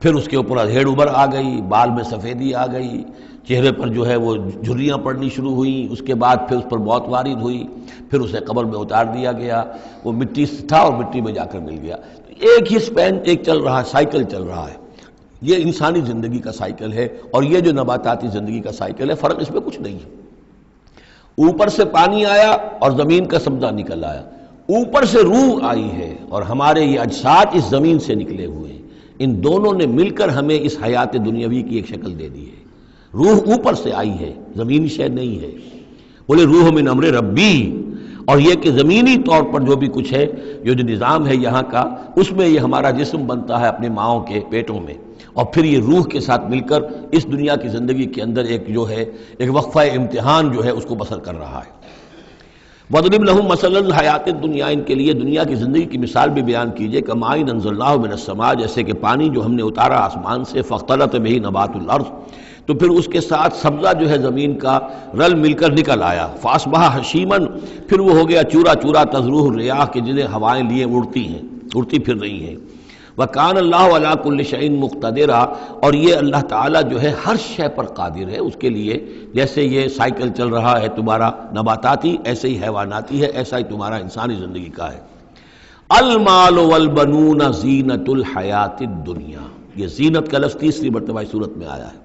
پھر اس کے اوپر ادھیڑ ابھر آ گئی، بال میں سفیدی آ گئی، چہرے پر جو ہے وہ جھریاں پڑنی شروع ہوئیں، اس کے بعد پھر اس پر موت وارد ہوئی، پھر اسے قبر میں اتار دیا گیا، وہ مٹی سے تھا اور مٹی میں جا کر مل گیا۔ ایک ہی سپین ایک چل رہا ہے، سائیکل چل رہا ہے۔ یہ انسانی زندگی کا سائیکل ہے، اور یہ جو نباتاتی زندگی کا سائیکل ہے، فرق اس میں کچھ نہیں ہے۔ اوپر سے پانی آیا اور زمین کا سبزہ نکل آیا، اوپر سے روح آئی ہے، اور ہمارے یہ اجساد اس زمین سے نکلے ہوئے ہیں۔ ان دونوں نے مل کر ہمیں اس حیات دنیاوی کی ایک شکل دے دی ہے۔ روح اوپر سے آئی ہے، زمینی شے نہیں ہے۔ بولے روح من امر ربی، اور یہ کہ زمینی طور پر جو بھی کچھ ہے، جو نظام ہے یہاں کا، اس میں یہ ہمارا جسم بنتا ہے اپنے ماؤں کے پیٹوں میں، اور پھر یہ روح کے ساتھ مل کر اس دنیا کی زندگی کے اندر ایک جو ہے ایک وقفہ امتحان جو ہے اس کو بسر کر رہا ہے۔ وَاضْرِبْ لَهُم مَثَلَ الْحَیَاةِ الدُّنْیَا، ان کے لیے دنیا کی زندگی کی مثال بھی بیان کیجئے۔ کَمَاءٍ أَنزَلْنَاهُ مِنَ السَّمَاءِ، جیسے کہ پانی جو ہم نے اتارا آسمان سے، فَاخْتَلَطَ بِهِ نَبَاتُ الْأَرْضِ، تو پھر اس کے ساتھ سبزہ جو ہے زمین کا رل مل کر نکل آیا۔ فَأَصْبَحَ حَشِيمًا، پھر وہ ہو گیا چورا چورا، تَذْرُوهُ الرِّيَاحُ، کہ جنہیں ہوائیں لیے اڑتی ہیں، اڑتی پھر رہی ہیں۔ وَكَانَ اللَّهُ عَلَىٰ كُلِّ شَيْءٍ مُقْتَدِرًا، اور یہ اللہ تعالیٰ جو ہے ہر شے پر قادر ہے۔ اس کے لیے جیسے یہ سائیکل چل رہا ہے تمہارا نباتاتی، ایسے ہی حیواناتی ہے، ایسا ہی تمہارا انسانی زندگی کا ہے۔ المال والبنون زینت الحیات الدنیا، یہ زینت کا لفظ 3 مرتبہ اس صورت میں آیا ہے،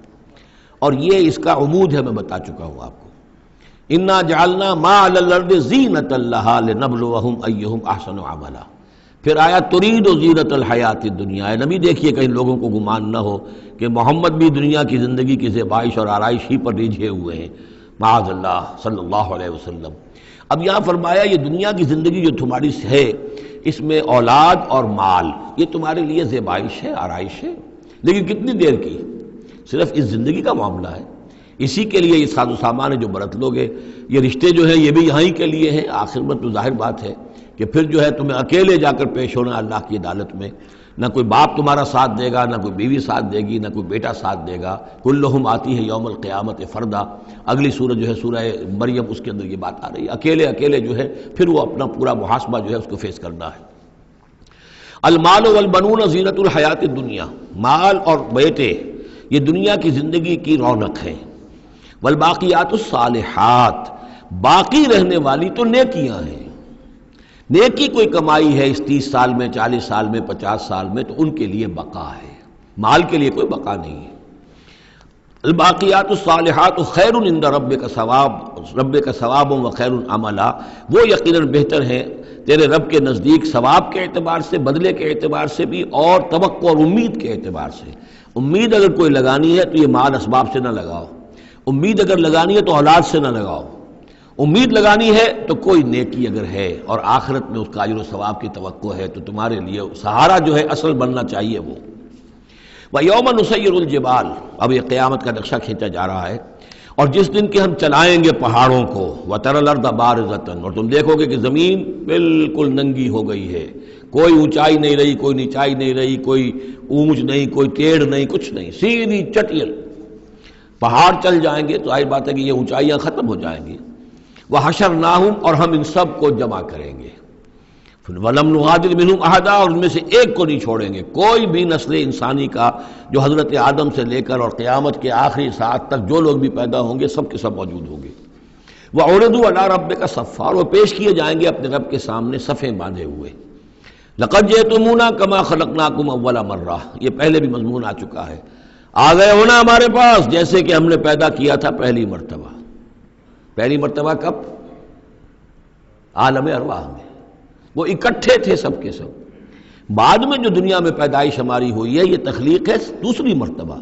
اور یہ اس کا عمود ہے، میں بتا چکا ہوں آپ کو۔ انا جعلنا ما علی الارض زینۃ لہا لنبلوہم ایہم احسن عملا۔ پھر آیا ترید زینت الحیات الدنیا۔ اے نبی دیکھیے کہیں لوگوں کو گمان نہ ہو کہ محمد بھی دنیا کی زندگی کی زیبائش اور آرائش ہی پر ریجھے ہوئے ہیں، معاذ اللہ صلی اللہ علیہ وسلم۔ اب یہاں فرمایا یہ دنیا کی زندگی جو تمہاری ہے، اس میں اولاد اور مال، یہ تمہارے لیے زیبائش ہے، آرائش ہے، لیکن کتنی دیر کی؟ صرف اس زندگی کا معاملہ ہے، اسی کے لیے یہ ساز و سامان ہے جو برت لوگے۔ یہ رشتے جو ہیں یہ بھی یہاں ہی کے لیے ہیں، آخر میں تو ظاہر بات ہے کہ پھر جو ہے تمہیں اکیلے جا کر پیش ہونا اللہ کی عدالت میں، نہ کوئی باپ تمہارا ساتھ دے گا، نہ کوئی بیوی ساتھ دے گی، نہ کوئی بیٹا ساتھ دے گا، کلہم آتی ہے یوم القیامت فردا۔ اگلی سورۃ جو ہے سورہ مریم، اس کے اندر یہ بات آ رہی ہے، اکیلے اکیلے جو ہے پھر وہ اپنا پورا محاسبہ جو ہے اس کو فیس کرنا ہے۔ المال والبنون زینت الحیات الدنیا، مال اور بیٹے یہ دنیا کی زندگی کی رونق ہے۔ والباقیات الصالحات، باقی رہنے والی تو نیکیاں ہیں۔ نیکی کوئی کمائی ہے اس 30 سال میں، 40 سال میں، 50 سال میں، تو ان کے لیے بقا ہے، مال کے لیے کوئی بقا نہیں ہے۔ الباقیات الصالحات خیر عند ربک ثواب و خیر عملا، وہ یقیناً بہتر ہیں تیرے رب کے نزدیک ثواب کے اعتبار سے، بدلے کے اعتبار سے بھی، اور توقع اور امید کے اعتبار سے۔ امید اگر کوئی لگانی ہے تو یہ مال اسباب سے نہ لگاؤ، امید اگر لگانی ہے تو اولاد سے نہ لگاؤ، امید لگانی ہے تو کوئی نیکی اگر ہے اور آخرت میں اس کا اجر و ثواب کی توقع ہے تو تمہارے لیے سہارا جو ہے اصل بننا چاہیے وہ۔ وَيَوْمَ نُسَيِّرُ الْجِبَالَ، اب یہ قیامت کا نقشہ کھینچا جا رہا ہے، اور جس دن کہ ہم چلائیں گے پہاڑوں کو، وَتَرَى الْأَرْضَ بَارِزَةً، اور تم دیکھو گے کہ زمین بالکل ننگی ہو گئی ہے، کوئی اونچائی نہیں رہی، کوئی نیچائی نہیں رہی، کوئی اونچ نہیں، کوئی ٹیڑھ نہیں، کچھ نہیں، سیدھی چٹیل۔ پہاڑ چل جائیں گے تو ظاہر بات ہے کہ یہ اونچائیاں ختم ہو جائیں گی۔ وَحَشَرْنَاهُمْ، اور ہم ان سب کو جمع کریں گے، وَلَمْ نُغَادِرْ مِنْهُمْ أَحَدًا، اور ان میں سے ایک کو نہیں چھوڑیں گے، کوئی بھی نسل انسانی کا جو حضرت آدم سے لے کر اور قیامت کے آخری ساعت تک جو لوگ بھی پیدا ہوں گے سب کے سب موجود ہوں گے۔ وَعُرِضُوا عَلَىٰ رَبِّكَ صَفًّا، اور پیش کیے جائیں گے اپنے رب کے سامنے صفیں باندھے ہوئے۔ لَقَدْ جِئْتُمُونَا كَمَا خَلَقْنَاكُمْ أَوَّلَ مَرَّةٍ، یہ پہلے بھی مضمون آ چکا ہے، آ گئے ہونا ہمارے پاس جیسے کہ ہم نے پیدا کیا تھا پہلی مرتبہ۔ پہلی مرتبہ کب؟ عالم ارواح میں، وہ اکٹھے تھے سب کے سب۔ بعد میں جو دنیا میں پیدائش ہماری ہوئی ہے یہ تخلیق ہے دوسری مرتبہ،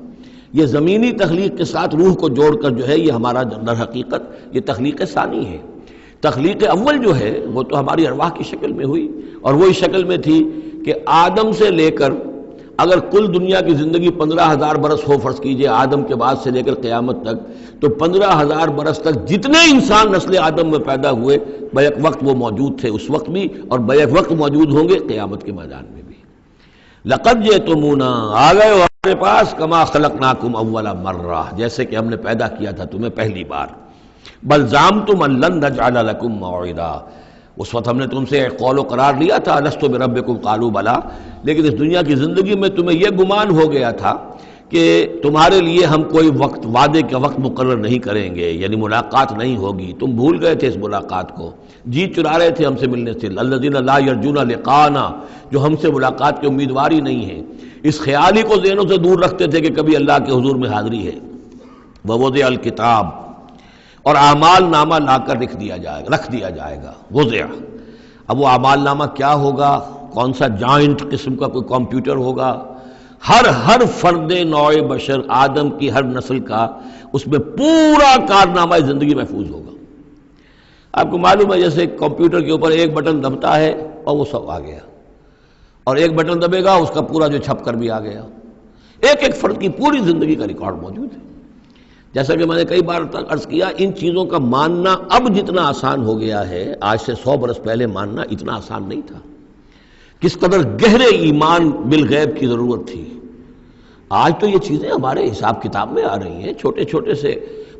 یہ زمینی تخلیق کے ساتھ روح کو جوڑ کر جو ہے یہ ہمارا در حقیقت یہ تخلیق ثانی ہے۔ تخلیق اول جو ہے وہ تو ہماری ارواح کی شکل میں ہوئی، اور وہی شکل میں تھی کہ آدم سے لے کر اگر کل دنیا کی زندگی 15,000 برس ہو، فرض کیجئے آدم کے بعد سے لے کر قیامت تک، تو 15,000 برس تک جتنے انسان نسل آدم میں پیدا ہوئے بیک وقت وہ موجود تھے اس وقت بھی، اور بیک وقت موجود ہوں گے قیامت کے میدان میں بھی۔ لَقَدْ جِئْتُمُونَا، آ گئے ہو ہمارے پاس، كَمَا خَلَقْنَاكُمْ أَوَّلَ مَرَّةٍ، جیسے کہ ہم نے پیدا کیا تھا تمہیں پہلی بار۔ بَلْ زَعَمْتُمْ أَن لَّن نَّجْعَلَ لَكُم مَّوْعِدًا، اس وقت ہم نے تم سے ایک قول و قرار لیا تھا، لست بربکم قالوا بلا، لیکن اس دنیا کی زندگی میں تمہیں یہ گمان ہو گیا تھا کہ تمہارے لیے ہم کوئی وقت، وعدے کا وقت مقرر نہیں کریں گے، یعنی ملاقات نہیں ہوگی، تم بھول گئے تھے اس ملاقات کو، جی چرا رہے تھے ہم سے ملنے سے۔ الذین لا یرجون لقاءنا، جو ہم سے ملاقات کے امیدوار ہی نہیں ہیں، اس خیال ہی کو ذہنوں سے دور رکھتے تھے کہ کبھی اللہ کے حضور میں حاضری ہے۔ ووضع الکتاب، اور اعمال نامہ لا کر رکھ دیا جائے گا، وضع۔ اب وہ اعمال نامہ کیا ہوگا؟ کون سا جوائنٹ قسم کا کوئی کمپیوٹر ہوگا؟ ہر فرد نوع بشر آدم کی ہر نسل کا اس میں پورا کارنامہ زندگی محفوظ ہوگا۔ آپ کو معلوم ہے جیسے کمپیوٹر کے اوپر ایک بٹن دبتا ہے اور وہ سب آ گیا، اور ایک بٹن دبے گا اس کا پورا جو چھپ کر بھی آ گیا۔ ایک ایک فرد کی پوری زندگی کا ریکارڈ موجود ہے۔ جیسا کہ میں نے کئی بار عرض کیا، ان چیزوں کا ماننا اب جتنا آسان ہو گیا ہے، آج سے 100 برس پہلے ماننا اتنا آسان نہیں تھا۔ کس قدر گہرے ایمان بالغیب کی ضرورت تھی۔ آج تو یہ چیزیں ہمارے حساب کتاب میں آ رہی ہیں، چھوٹے چھوٹے سے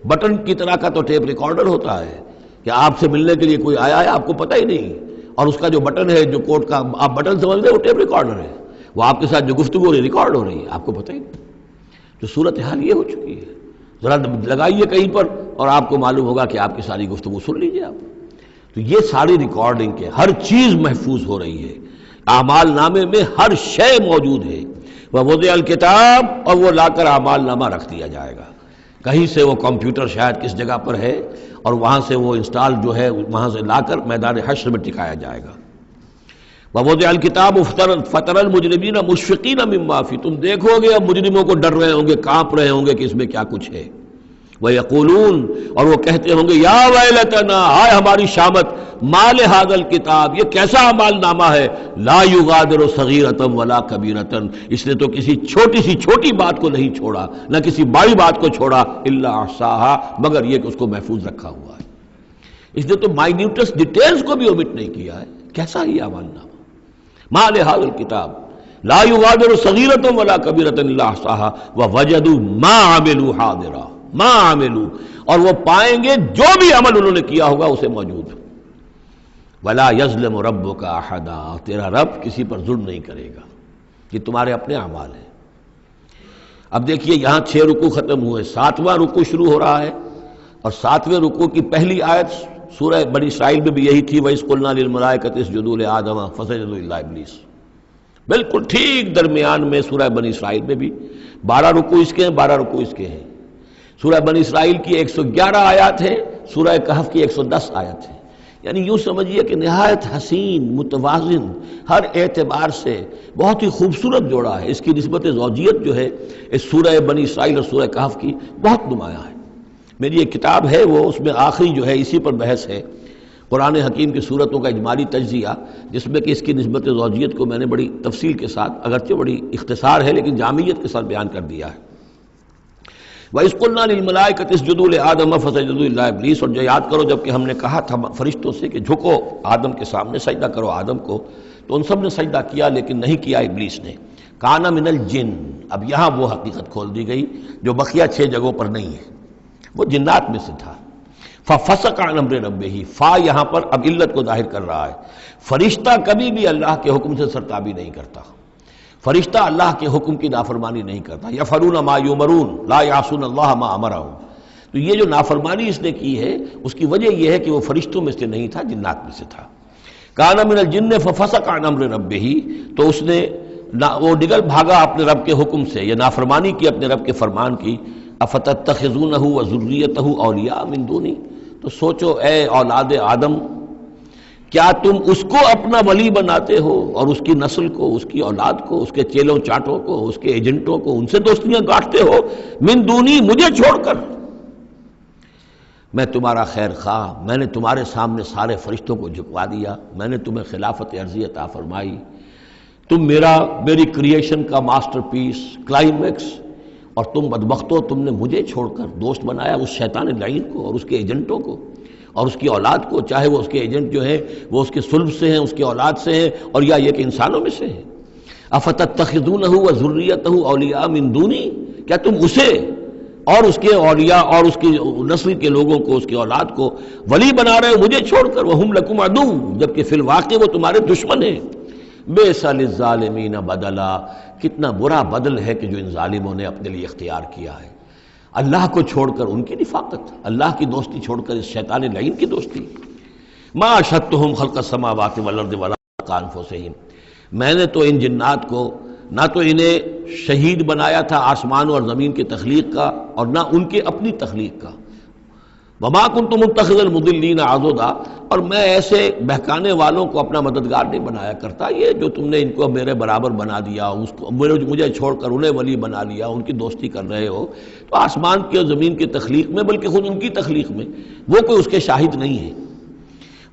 بٹن کی طرح کا تو ٹیپ ریکارڈر ہوتا ہے کہ آپ سے ملنے کے لیے کوئی آیا ہے آپ کو پتہ ہی نہیں، اور اس کا جو بٹن ہے، جو کوڈ کا آپ بٹن سمجھ رہے ہیں، وہ ٹیپ ریکارڈر ہے، وہ آپ کے ساتھ جو گفتگو ریکارڈ ہو رہی ہے آپ کو پتہ ہی نہیں۔ تو صورتحال یہ ہو چکی ہے، ذرا لگائیے کہیں پر اور آپ کو معلوم ہوگا کہ آپ کی ساری گفتگو سن لیجیے آپ۔ تو یہ ساری ریکارڈنگ کے ہر چیز محفوظ ہو رہی ہے، اعمال نامے میں ہر شے موجود ہے۔ ووضع الکتاب، اور وہ لا کر اعمال نامہ رکھ دیا جائے گا، کہیں سے وہ کمپیوٹر شاید کس جگہ پر ہے اور وہاں سے وہ انسٹال جو ہے وہاں سے لا کر میدان حشر میں ٹکایا جائے گا۔ ووضع الکتاب فترى المجرمین مشفقین مما فیہ، تم دیکھو گے اب مجرموں کو ڈر رہے ہوں گے، کانپ رہے ہوں گے کہ اس میں کیا کچھ ہے۔ وَيَقُولُونَ، اور وہ کہتے ہوں گے، یا ویلتنا، ہائے ہماری شامت، ما لہذا الکتاب، یہ کیسا اعمال نامہ ہے، لا یغادر صغیرۃ ولا کبیرۃ، اس نے تو کسی چھوٹی سی چھوٹی بات کو نہیں چھوڑا، نہ کسی بڑی بات کو چھوڑا، الا احصاها، مگر یہ کہ اس کو محفوظ رکھا ہوا ہے۔ اس نے تو مائنیوٹس ڈیٹیلز کو بھی اومٹ نہیں کیا ہے کیسا ہی اعمال نامہ، ما لہذا الکتاب لا یغادر صغیرۃ ولا کبیرۃ الا احصاها ووجدوا ما عملوا حاضرا، ما عملوا، اور وہ پائیں گے جو بھی عمل انہوں نے کیا ہوگا اسے موجود. ولا یظلم ربک احدا، تیرا رب کسی پر ظلم نہیں کرے گا. یہ تمہارے اپنے اعمال ہیں. اب دیکھیے یہاں 6 رکوع ختم ہوئے، 7واں رکوع شروع ہو رہا ہے، اور 7ویں رکوع کی پہلی آیت سورہ بنی اسرائیل میں بھی یہی تھی، وَإِذْ قُلْنَا لِلْمَلَائِكَةِ اسْجُدُوا لِآدَمَ فَسَجَدُوا إِلَّا إِبْلِيسَ. بالکل ٹھیک درمیان میں سورہ بنی اسرائیل میں بھی 12 رکوع اس کے ہیں، 12 رکوع اس کے ہیں. سورہ بنی اسرائیل کی 111 آیات ہے، سورہ کہف کی 110 آیت ہے. یعنی یوں سمجھیے کہ نہایت حسین، متوازن، ہر اعتبار سے بہت ہی خوبصورت جوڑا ہے. اس کی نسبت زوجیت جو ہے اس سورہ بنی اسرائیل اور سورہ کہف کی بہت نمایاں ہے. میری ایک کتاب ہے، وہ اس میں آخری جو ہے اسی پر بحث ہے، قرآن حکیم کی صورتوں کا اجمالی تجزیہ، جس میں کہ اس کی نسبت زوجیت کو میں نے بڑی تفصیل کے ساتھ، اگرچہ بڑی اختصار ہے لیکن جامعیت کے ساتھ بیان کر دیا ہے. وَإِذْ قُلْنَا لِلْمَلَائِكَةِ اسْجُدُوا لِآدَمَ فَسَجَدُوا إِلَّا إِبْلِيسَ، اور جو یاد کرو جب کہ ہم نے کہا تھا فرشتوں سے کہ جھکو آدم کے سامنے، سجدہ کرو آدم کو، تو ان سب نے سجدہ کیا لیکن نہیں کیا ابلیس نے. کان من الجن، اب یہاں وہ حقیقت کھول دی گئی جو بقیہ 6 جگہوں پر نہیں ہے، وہ جنات میں سے تھا. فَفَسَقَ عَنْ أَمْرِ رَبِّهِ، فا یہاں پر اب علت کو ظاہر کر رہا ہے. فرشتہ کبھی بھی اللہ کے حکم سے سرتابی نہیں کرتا، فرشتہ اللہ کے حکم کی نافرمانی نہیں کرتا. یفعلون ما یؤمرون لا یعصون اللہ ما امرهم. تو یہ جو نافرمانی اس نے کی ہے اس کی وجہ یہ ہے کہ وہ فرشتوں میں سے نہیں تھا، جنات میں سے تھا. کان من الجن ففسق عن امر ربه، تو اس نے وہ نگل بھاگا اپنے رب کے حکم سے، یہ نافرمانی کی اپنے رب کے فرمان کی. افتتخذونہ وذریتہ اولیاء من دونی، تو سوچو اے اولاد آدم، کیا تم اس کو اپنا ولی بناتے ہو اور اس کی نسل کو، اس کی اولاد کو، اس کے چیلوں چاٹوں کو، اس کے ایجنٹوں کو، ان سے دوستیاں گاٹتے ہو، من دونی، مجھے چھوڑ کر. میں تمہارا خیر خواہ، میں نے تمہارے سامنے سارے فرشتوں کو جھکوا دیا، میں نے تمہیں خلافت عرضی عطا فرمائی، تم میری کریشن کا ماسٹر پیس، کلائمیکس، اور تم بدبختو تم نے مجھے چھوڑ کر دوست بنایا اس شیطان لعین کو اور اس کے ایجنٹوں کو اور اس کی اولاد کو، چاہے وہ اس کے ایجنٹ جو ہیں وہ اس کے صلب سے ہیں، اس کی اولاد سے ہیں، اور یا یہ کہ انسانوں میں سے ہیں. افتتخذونہ وذریتہ اولیاء من دونی، کیا تم اسے اور اس کے اولیاء اور اس کی نسل کے لوگوں کو، اس کی اولاد کو ولی بنا رہے ہو مجھے چھوڑ کر. وہم لکم عدو، جبکہ فی الواقع وہ تمہارے دشمن ہیں. بئس للظالمین بدلا، کتنا برا بدل ہے کہ جو ان ظالموں نے اپنے لیے اختیار کیا ہے. اللہ کو چھوڑ کر ان کی رفاقت، اللہ کی دوستی چھوڑ کر اس شیطان لعین کی دوستی. ما اشہدتہم خلق السماوات والارض ولا خلق انفسہم، میں نے تو ان جنات کو نہ تو انہیں شہید بنایا تھا آسمان اور زمین کی تخلیق کا اور نہ ان کے اپنی تخلیق کا. وما كنت متخذ المضلین عضدا، اور میں ایسے بہکانے والوں کو اپنا مددگار نہیں بنایا کرتا. یہ جو تم نے ان کو میرے برابر بنا دیا، اس کو مجھے چھوڑ کر انہیں ولی بنا لیا، ان کی دوستی کر رہے ہو، تو آسمان کی اور زمین کی تخلیق میں بلکہ خود ان کی تخلیق میں وہ کوئی اس کے شاہد نہیں ہے.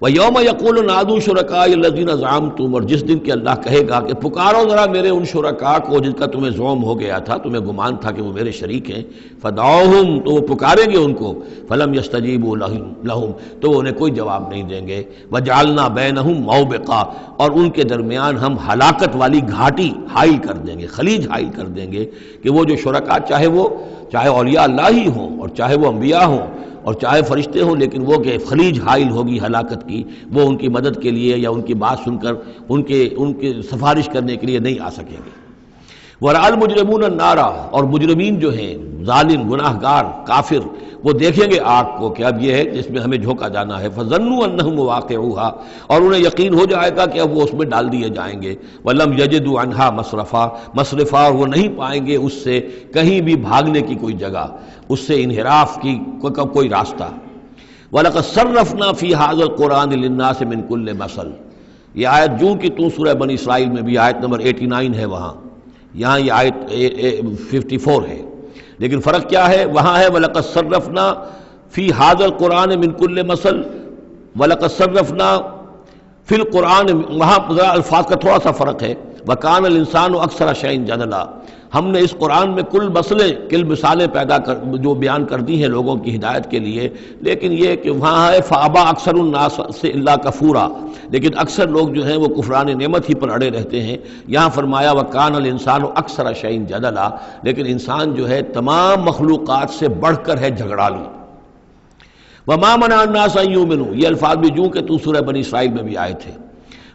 وَيَوْمَ يَقُولُ نَادُوا شُرَكَائِيَ الَّذِينَ زَعَمْتُمْ، اور جس دن کہ اللہ کہے گا کہ پکارو ذرا میرے ان شرکاء کو جن کا تمہیں زعم ہو گیا تھا، تمہیں گمان تھا کہ وہ میرے شریک ہیں. فَدَعُوهُمْ، تو وہ پکاریں گے ان کو. فَلَمْ يَسْتَجِيبُوا لَهُمْ، تو وہ انہیں کوئی جواب نہیں دیں گے. وَجَعَلْنَا بَيْنَهُمْ مَوْبِقًا، اور ان کے درمیان ہم ہلاکت والی گھاٹی حائل کر دیں گے، خلیج حائل کر دیں گے کہ وہ جو شرکاء چاہے اولیاء اللہ ہی ہوں اور چاہے وہ انبیاء ہوں اور چاہے فرشتے ہوں، لیکن وہ کہ خلیج حائل ہوگی ہلاکت کی، وہ ان کی مدد کے لیے یا ان کی بات سن کر ان کے سفارش کرنے کے لیے نہیں آ سکیں گے. وَرَأَى الْمُجْرِمُونَ النَّارَ، اور مجرمین جو ہیں، ظالم، گناہ گار، کافر، وہ دیکھیں گے آگ کو کہ اب یہ ہے جس میں ہمیں جھونکا جانا ہے. فَظَنُّوا أَنَّهُمْ وَاقِعُوهَا، اور انہیں یقین ہو جائے گا کہ اب وہ اس میں ڈال دیے جائیں گے. وَلَمْ يَجِدُوا عَنْهَا مَصْرِفًا، اور وہ نہیں پائیں گے اس سے کہیں بھی بھاگنے کی کوئی جگہ، اس سے انحراف کی کوئی راستہ. وَلَقَدْ صَرَّفْنَا فِي هَذَا الْقُرْآنِ لِلنَّاسِ مِنْ كُلِّ مَثَلٍ، یہ آیت جو کہ تو سورہ بنی اسرائیل میں بھی آیت نمبر 89 ہے، وہاں یہاں یہ آیت 54 ہے، لیکن فرق کیا ہے؟ وہاں ہے وَلَقَدْ صَرَّفْنَا فِي هَذَا الْقُرْآنِ مِنْ كُلِّ مَثَلٍ، وَلَقَدْ صَرَّفْنَا فِي الْقُرْآنِ، وہاں ذرا الفاظ کا تھوڑا سا فرق ہے. وَكَانَ الْإِنسَانُ أَكْثَرَ شَيْءٍ جَدَلًا، ہم نے اس قرآن میں کل مثالیں جو بیان کر دی ہیں لوگوں کی ہدایت کے لیے، لیکن یہ کہ وہاں ہے فابا اکثر الناس سے اللہ کفورا، لیکن اکثر لوگ جو ہیں وہ کفران نعمت ہی پر اڑے رہتے ہیں۔ یہاں فرمایا وکان الانسان اکثر شیء جدلا، لیکن انسان جو ہے تمام مخلوقات سے بڑھ کر ہے جھگڑالو۔ وما منع الناس ان یؤمنوا، یہ الفاظ بھی جو کہ تو سورہ بنی اسرائیل میں بھی آئے تھے۔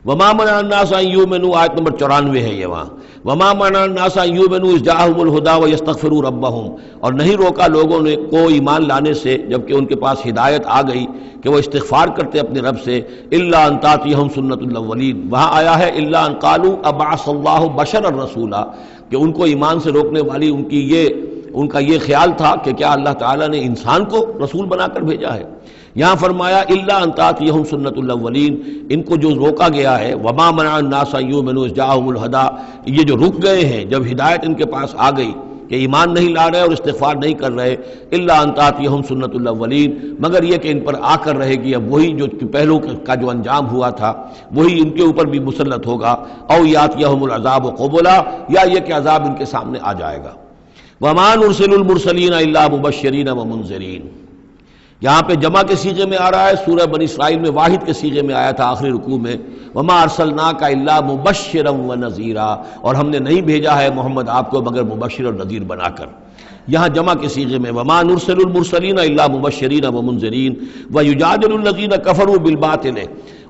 وما منع الناس ان یؤمنوا آیت نمبر 94 ہے یہ وہاں، وما منع الناس ان یؤمنوا اذ جاءهم الهدى ويستغفروا ربهم، اور نہیں روکا لوگوں نے کو ایمان لانے سے جبکہ ان کے پاس ہدایت آ گئی کہ وہ استغفار کرتے اپنے رب سے، الا ان تاتیہم سنت الاولین، وہاں آیا ہے الا ان قالوا ابعث اللہ بشرا رسولا، کہ ان کو ایمان سے روکنے والی ان کا یہ خیال تھا کہ کیا اللہ تعالیٰ نے انسان کو رسول بنا کر بھیجا ہے۔ یہاں فرمایا الا ان تاتیہم سنت الاولین، ان کو جو روکا گیا ہے وما منع الناس ان یؤمنوا اذ جاءهم الهدى، یہ جو رک گئے ہیں جب ہدایت ان کے پاس آ گئی کہ ایمان نہیں لا رہے اور استغفار نہیں کر رہے، الا ان تاتیہم سنت الاولین، مگر یہ کہ ان پر آ کر رہے گی اب وہی جو پہلو کا جو انجام ہوا تھا وہی ان کے اوپر بھی مسلط ہوگا، او یاتیہم العذاب قبلا، یا یہ کہ عذاب ان کے سامنے آ جائے گا۔ وما نرسل المرسلین الا مبشرین ومنذرین، یہاں پہ جمع کے صیغے میں آ رہا ہے، سورہ بنی اسرائیل میں واحد کے صیغے میں آیا تھا آخری رکوع میں، وما ارسلناک الا مبشرا ونذیرا، اور ہم نے نہیں بھیجا ہے محمد آپ کو مگر مبشر اور نذیر بنا کر۔ یہاں جمع کے صیغے میں وما نرسل المرسلین الا مبشرین ومنذرین ویجادل الذین کفروا بالباطل،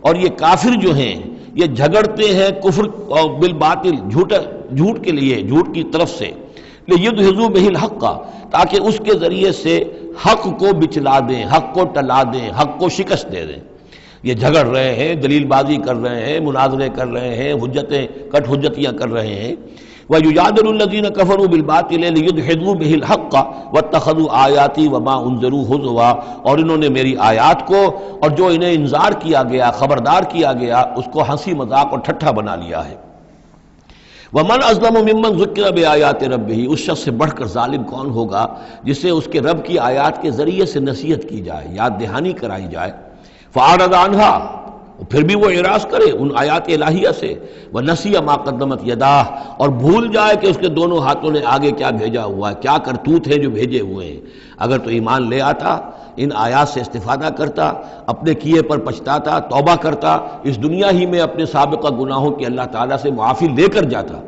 اور یہ کافر جو ہیں یہ جھگڑتے ہیں کفر بالباطل، جھوٹ کے لیے، جھوٹ کی طرف سے، لیدحضوا بہ الحق، تاکہ اس کے ذریعے سے حق کو بچلا دیں، حق کو ٹلا دیں، حق کو شکست دے دیں۔ یہ جھگڑ رہے ہیں، دلیل بازی کر رہے ہیں، مناظرے کر رہے ہیں، کٹ حجتیاں کر رہے ہیں۔ وَيُجَادِلُ الَّذِينَ كَفَرُوا بِالْبَاطِلِ لِيُدْحِضُوا بِهِ الْحَقَّ وَاتَّخَذُوا آيَاتِي وَمَا أُنذِرُوا هُزُوًا، اور انہوں نے میری آیات کو اور جو انہیں انذار کیا گیا، خبردار کیا گیا، اس کو ہنسی مذاق اور ٹھٹھا بنا لیا ہے۔ وَمَنْ أَظْلَمُ مِمَّنْ ذُكِّرَ بِآيَاتِ رَبِّهِ، اس شخص سے بڑھ کر ظالم کون ہوگا جسے اس کے رب کی آیات کے ذریعے سے نصیحت کی جائے، یاد دہانی کرائی جائے، فَأَعْرَضَ عَنْهَا، پھر بھی وہ اعراض کرے ان آیات الہیہ سے، وَنَسِيَ مَا قَدَّمَتْ يَدَاهُ، اور بھول جائے کہ اس کے دونوں ہاتھوں نے آگے کیا بھیجا ہوا ہے، کیا کرتوت ہے جو بھیجے ہوئے ہیں۔ اگر تو ایمان لے آتا، ان آیات سے استفادہ کرتا، اپنے کیے پر پچھتاتا، توبہ کرتا، اس دنیا ہی میں اپنے سابقہ گناہوں کی اللہ تعالیٰ سے معافی لے کر جاتا،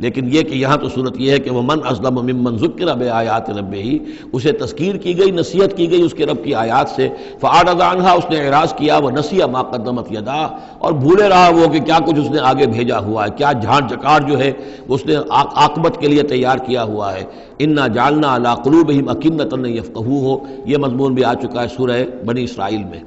لیکن یہ کہ یہاں تو صورت یہ ہے کہ وَمَنْ أَظْلَمُ مِمَّنْ ذُكِّرَ بِآيَاتِ رَبِّهِ، اسے تذکیر کی گئی، نصیحت کی گئی اس کے رب کی آیات سے، فَأَعْرَضَ عَنْهَا، اس نے اعراض کیا، وَنَسِيَ مَا قَدَّمَتْ يَدَاهُ، اور بھولے رہا وہ کہ کیا کچھ اس نے آگے بھیجا ہوا ہے، کیا جھاڑ جکاڑ جو ہے اس نے عاقبت کے لیے تیار کیا ہوا ہے۔ اِنَّا جَعَلْنَا عَلَىٰ قُلُوبِهِمْ أَكِنَّةً أَن يَفْقَهُوهُ، یہ مضمون بھی آ چکا ہے سورہ بنی اسرائیل میں،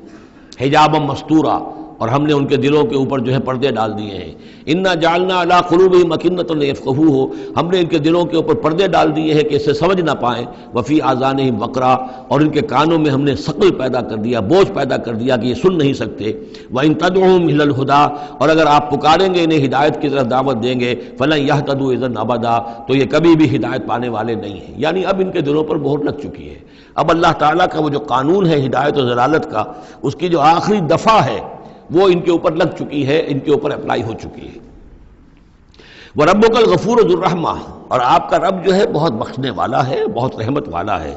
حجابا مستورا، اور ہم نے ان کے دلوں کے اوپر جو ہے پردے ڈال دیے ہیں۔ اِنَّا جَعَلْنَا عَلَىٰ قُلُوبِهِمْ أَكِنَّةً أَن يَفْقَهُوهُ، ہم نے ان کے دلوں کے اوپر پردے ڈال دیے ہیں کہ اسے سمجھ نہ پائیں، وَفِي آذَانِهِمْ وَقْرًا، اور ان کے کانوں میں ہم نے ثقل پیدا کر دیا، بوجھ پیدا کر دیا کہ یہ سن نہیں سکتے۔ وَإِن تَدْعُوهُمْ إِلَى الْهُدَىٰ، اور اگر آپ پکاریں گے انہیں ہدایت کی طرف دعوت دیں گے، فَلَن يَهْتَدُوا إِذًا أَبَدًا، تو یہ کبھی بھی ہدایت پانے والے نہیں ہیں۔ یعنی اب ان کے دلوں پر مہر لگ چکی ہے، اب اللہ تعالیٰ کا وہ جو قانون ہے ہدایت و ضلالت کا، اس کی جو آخری دفعہ ہے وہ ان کے اوپر لگ چکی ہے، ان کے اوپر اپلائی ہو چکی ہے۔ وَرَبُّكَ الْغَفُورُ ذُو الرَّحْمَةِ، اور آپ کا رب جو ہے بہت بخشنے والا ہے، بہت رحمت والا ہے۔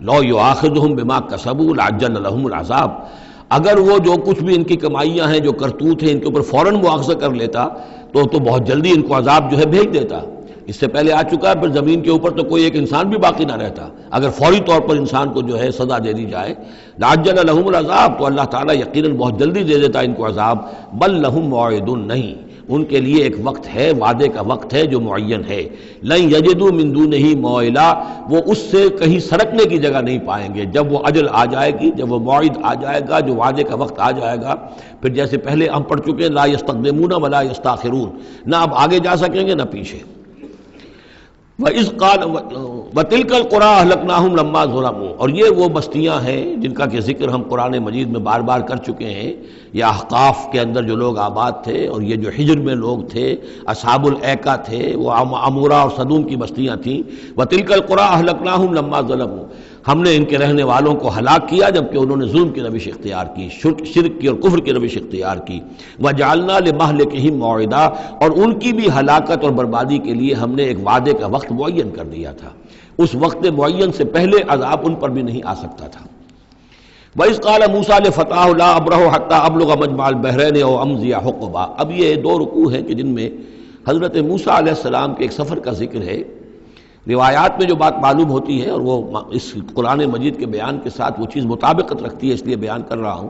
لَوْ يُؤَاخِذُهُم بِمَا كَسَبُوا لَعَجَّلَ لَهُمُ الْعَذَابَ، اگر وہ جو کچھ بھی ان کی کمائیاں ہیں، جو کرتوت ہیں، ان کے اوپر فوراً مواخذہ کر لیتا تو بہت جلدی ان کو عذاب جو ہے بھیج دیتا۔ اس سے پہلے آ چکا ہے، پھر زمین کے اوپر تو کوئی ایک انسان بھی باقی نہ رہتا اگر فوری طور پر انسان کو جو ہے سزا دے دی جائے۔ لَعَجَّلَ لَهُمُ الْعَذَابَ، تو اللہ تعالیٰ یقیناً بہت جلدی دے دیتا ان کو عذاب۔ بل لَهُم مَوْعِدٌ، نہیں، ان کے لیے ایک وقت ہے، وعدے کا وقت ہے جو معین ہے۔ لَن يَجِدُوا مِن دُونِهِ مَوْعِلًا، وہ اس سے کہیں سرکنے کی جگہ نہیں پائیں گے۔ جب وہ اجل آ جائے گی، جب وہ موعد آ جائے گا، جو وعدے کا وقت آ جائے گا، پھر جیسے پہلے ہم پڑھ چکے لا يستقدمون ولا يستاخرون، نہ اب آگے جا سکیں گے نہ پیچھے۔ وَإِذْ قَالَ وَتِلْكَ الْقُرَىٰ أَهْلَكْنَاهُمْ لَمَّا ظَلَمُوا، اور یہ وہ بستیاں ہیں جن کا کہ ذکر ہم قرآن مجید میں بار بار کر چکے ہیں۔ یہ احقاف کے اندر جو لوگ آباد تھے، اور یہ جو حجر میں لوگ تھے، اصحاب الایکا تھے، وہ عمورہ اور صدوم کی بستیاں تھیں۔ وَتِلْكَ الْقُرَىٰ أَهْلَكْنَاهُمْ لَمَّا ظَلَمُوا، ہم نے ان کے رہنے والوں کو ہلاک کیا جبکہ انہوں نے ظلم کی روش اختیار کی، شرک کی اور کفر کی روش اختیار کی۔ وَجَعَلْنَا لِمَهْلِكِهِمْ مَوْعِدًا، اور ان کی بھی ہلاکت اور بربادی کے لیے ہم نے ایک وعدے کا وقت معین کر دیا تھا، اس وقت معین سے پہلے عذاب ان پر بھی نہیں آ سکتا تھا۔ وَإِذْ قَالَ مُوسَىٰ لِفَتَاهُ لَا أَبْرَحُ حَتَّىٰ أَبْلُغَ مَجْمَعَ الْبَحْرَيْنِ أَوْ أَمْضِيَ حُقُبًا۔ اب یہ دو رکوع ہیں کہ جن میں حضرت موسیٰ علیہ السلام کے ایک سفر کا ذکر ہے۔ روایات میں جو بات معلوم ہوتی ہے اور وہ اس قرآن مجید کے بیان کے ساتھ وہ چیز مطابقت رکھتی ہے، اس لیے بیان کر رہا ہوں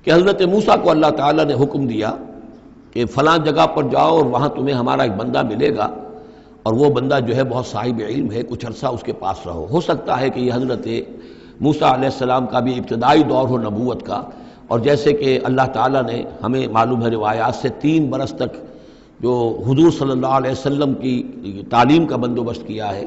کہ حضرت موسیٰ کو اللہ تعالیٰ نے حکم دیا کہ فلاں جگہ پر جاؤ اور وہاں تمہیں ہمارا ایک بندہ ملے گا، اور وہ بندہ جو ہے بہت صاحب علم ہے، کچھ عرصہ اس کے پاس رہو۔ ہو سکتا ہے کہ یہ حضرت موسیٰ علیہ السلام کا بھی ابتدائی دور ہو نبوت کا، اور جیسے کہ اللہ تعالیٰ نے ہمیں معلوم ہے روایات سے 3 برس تک جو حضور صلی اللہ علیہ وسلم کی تعلیم کا بندوبست کیا ہے،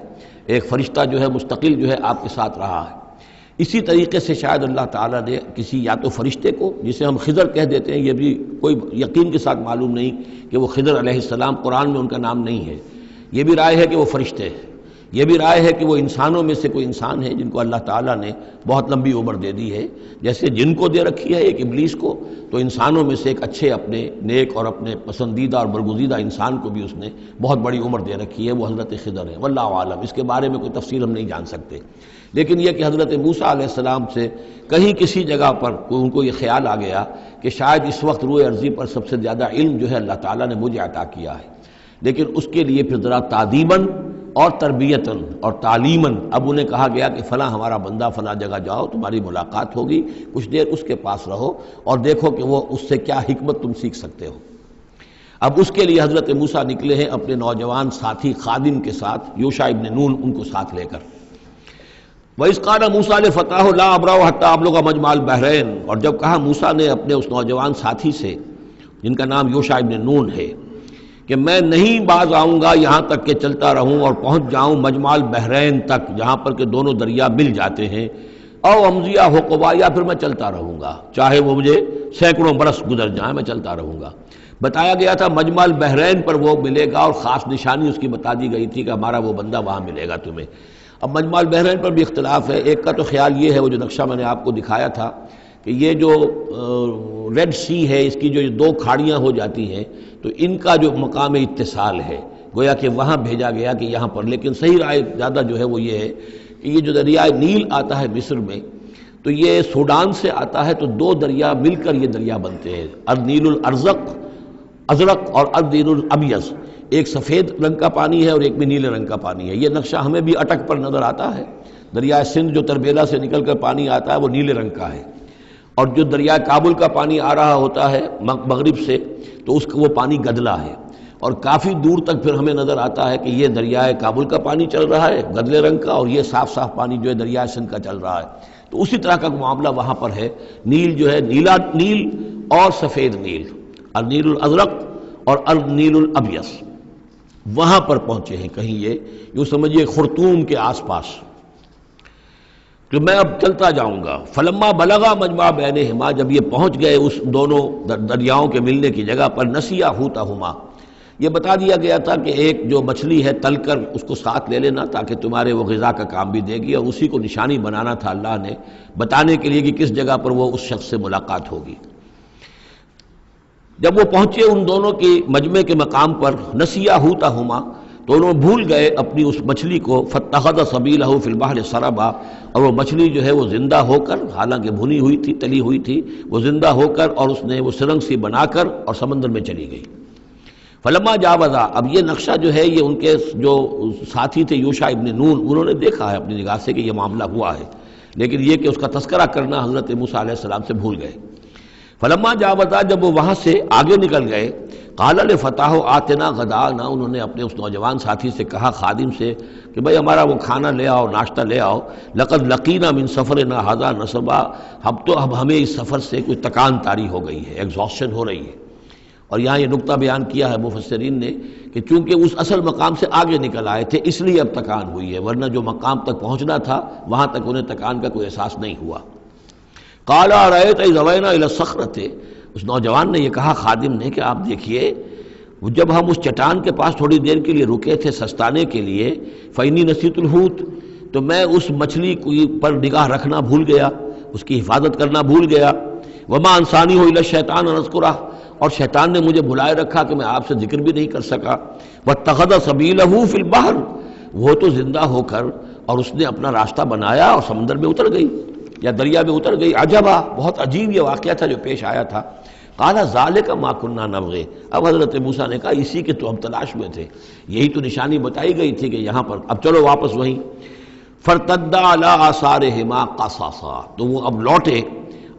ایک فرشتہ جو ہے مستقل جو ہے آپ کے ساتھ رہا ہے، اسی طریقے سے شاید اللہ تعالیٰ نے کسی یا تو فرشتے کو، جسے ہم خضر کہہ دیتے ہیں، یہ بھی کوئی یقین کے ساتھ معلوم نہیں کہ وہ خضر علیہ السلام، قرآن میں ان کا نام نہیں ہے، یہ بھی رائے ہے کہ وہ فرشتے ہیں، یہ بھی رائے ہے کہ وہ انسانوں میں سے کوئی انسان ہے جن کو اللہ تعالیٰ نے بہت لمبی عمر دے دی ہے، جیسے جن کو دے رکھی ہے ایک ابلیس کو، تو انسانوں میں سے ایک اچھے اپنے نیک اور اپنے پسندیدہ اور برگزیدہ انسان کو بھی اس نے بہت بڑی عمر دے رکھی ہے، وہ حضرت خضر ہے۔ واللہ عالم، اس کے بارے میں کوئی تفصیل ہم نہیں جان سکتے، لیکن یہ کہ حضرت موسیٰ علیہ السلام سے کہیں کسی جگہ پر ان کو یہ خیال آ گیا کہ شاید اس وقت روئے ارضی پر سب سے زیادہ علم جو ہے اللہ تعالیٰ نے مجھے عطا کیا ہے، لیکن اس کے لیے پھر ذرا تعدیباً اور تربیتاً اور تعلیماً اب انہیں کہا گیا کہ فلاں ہمارا بندہ فلاں جگہ جاؤ، تمہاری ملاقات ہوگی، کچھ دیر اس کے پاس رہو اور دیکھو کہ وہ اس سے کیا حکمت تم سیکھ سکتے ہو۔ اب اس کے لیے حضرت موسیٰ نکلے ہیں اپنے نوجوان ساتھی خادم کے ساتھ، یوشع ابن نون ان کو ساتھ لے کر۔ وَإِذْ قَالَ مُوسَىٰ لِفَتَاهُ لَا أَبْرَحُ حَتَّىٰ أَبْلُغَ مَجْمَعَ الْبَحْرَيْنِ، اور جب کہا موسیٰ نے اپنے اس نوجوان ساتھی سے جن کا نام یوشع ابن نون ہے کہ میں نہیں باز آؤں گا یہاں تک کہ چلتا رہوں اور پہنچ جاؤں مجمع البحرین تک، جہاں پر کہ دونوں دریا مل جاتے ہیں، او امضی حقبا، یا پھر میں چلتا رہوں گا، چاہے وہ مجھے سینکڑوں برس گزر جائیں میں چلتا رہوں گا۔ بتایا گیا تھا مجمع البحرین پر وہ ملے گا، اور خاص نشانی اس کی بتا دی گئی تھی کہ ہمارا وہ بندہ وہاں ملے گا تمہیں۔ اب مجمع البحرین پر بھی اختلاف ہے، ایک کا تو خیال یہ ہے، وہ جو نقشہ میں نے آپ کو دکھایا تھا، کہ یہ جو ریڈ سی ہے، اس کی جو 2 کھاڑیاں ہو جاتی ہیں، تو ان کا جو مقام اتصال ہے گویا کہ وہاں بھیجا گیا کہ یہاں پر، لیکن صحیح رائے زیادہ جو ہے وہ یہ ہے کہ یہ جو دریائے نیل آتا ہے مصر میں، تو یہ سوڈان سے آتا ہے، تو 2 دریا مل کر یہ دریا بنتے ہیں، النیل الازرق اور النیل الابیض، ایک سفید رنگ کا پانی ہے اور ایک میں نیلے رنگ کا پانی ہے۔ یہ نقشہ ہمیں بھی اٹک پر نظر آتا ہے، دریائے سندھ جو تربیلا سے نکل کر پانی آتا ہے وہ نیلے رنگ کا ہے، اور جو دریائے کابل کا پانی آ رہا ہوتا ہے مغرب سے تو اس کا وہ پانی گدلا ہے، اور کافی دور تک پھر ہمیں نظر آتا ہے کہ یہ دریائے کابل کا پانی چل رہا ہے گدلے رنگ کا، اور یہ صاف صاف پانی جو ہے دریائے سندھ کا چل رہا ہے۔ تو اسی طرح کا معاملہ وہاں پر ہے، نیل جو ہے نیلا نیل اور سفید نیل، النیل الازرق اور النیل الابیض، وہاں پر پہنچے ہیں کہیں، یہ یوں سمجھیے خرطوم کے آس پاس، کہ میں اب چلتا جاؤں گا۔ فلما بلغا مجمع بینہما، جب یہ پہنچ گئے اس دونوں دریاؤں کے ملنے کی جگہ پر، نسیا حوتہما، یہ بتا دیا گیا تھا کہ ایک جو مچھلی ہے تل کر اس کو ساتھ لے لینا تاکہ تمہارے وہ غذا کا کام بھی دے گی، اور اسی کو نشانی بنانا تھا اللہ نے بتانے کے لیے کہ کس جگہ پر وہ اس شخص سے ملاقات ہوگی۔ جب وہ پہنچے ان دونوں کی مجمع کے مقام پر، نسیا حوتہما، تو انہوں نے بھول گئے اپنی اس مچھلی کو، فاتخذ سبیلہ فی البحر سربا، اور وہ مچھلی جو ہے وہ زندہ ہو کر، حالانکہ بھنی ہوئی تھی تلی ہوئی تھی، وہ زندہ ہو کر اور اس نے وہ سرنگ سی بنا کر اور سمندر میں چلی گئی۔ فلما جاوزا، اب یہ نقشہ جو ہے یہ ان کے جو ساتھی تھے یوشع ابن نون، انہوں نے دیکھا ہے اپنی نگاہ سے کہ یہ معاملہ ہوا ہے، لیکن یہ کہ اس کا تذکرہ کرنا حضرت موسیٰ علیہ السلام سے بھول گئے۔ فلما جاوزا، جب وہ وہاں سے آگے نکل گئے، قال لفتاه آتنا غداءنا، انہوں نے اپنے اس نوجوان ساتھی سے کہا، خادم سے، کہ بھئی ہمارا وہ کھانا لے آؤ، ناشتہ لے آؤ، لقد لقینا من سفرنا ھذا نصبا، اب ہمیں اس سفر سے کوئی تکان طاری ہو گئی ہے، ایگزاسشن ہو رہی ہے۔ اور یہاں یہ نقطہ بیان کیا ہے مفسرین نے کہ چونکہ اس اصل مقام سے آگے نکل آئے تھے اس لیے اب تکان ہوئی ہے، ورنہ جو مقام تک پہنچنا تھا وہاں تک انہیں تکان کا کوئی احساس نہیں ہوا۔ قال ارأيت إذ أوينا إلى الصخرة، اس نوجوان نے یہ کہا خادم نے کہ آپ دیکھیے جب ہم اس چٹان کے پاس تھوڑی دیر کے لیے رکے تھے سستانے کے لیے، فإني نسيت الحوت، تو میں اس مچھلی پر نگاہ رکھنا بھول گیا، اس کی حفاظت کرنا بھول گیا۔ وما انسانی الا الشیطان ان اذکرہ، اور شیطان نے مجھے بھلائے رکھا کہ میں آپ سے ذکر بھی نہیں کر سکا۔ واتخذ سبیلہ فی البحر، وہ تو زندہ ہو کر اور اس نے اپنا راستہ بنایا اور سمندر میں اتر گئی یا دریا میں اتر گئی۔ عجبا، بہت عجیب یہ واقعہ تھا جو پیش آیا تھا۔ قال ذالک ما کنا نبغی، اب حضرت موسیٰ نے کہا اسی کے تو ہم تلاش میں تھے، یہی تو نشانی بتائی گئی تھی کہ یہاں پر، اب چلو واپس وہیں۔ فارتدا علی آثارہما قصصا، تو وہ اب لوٹے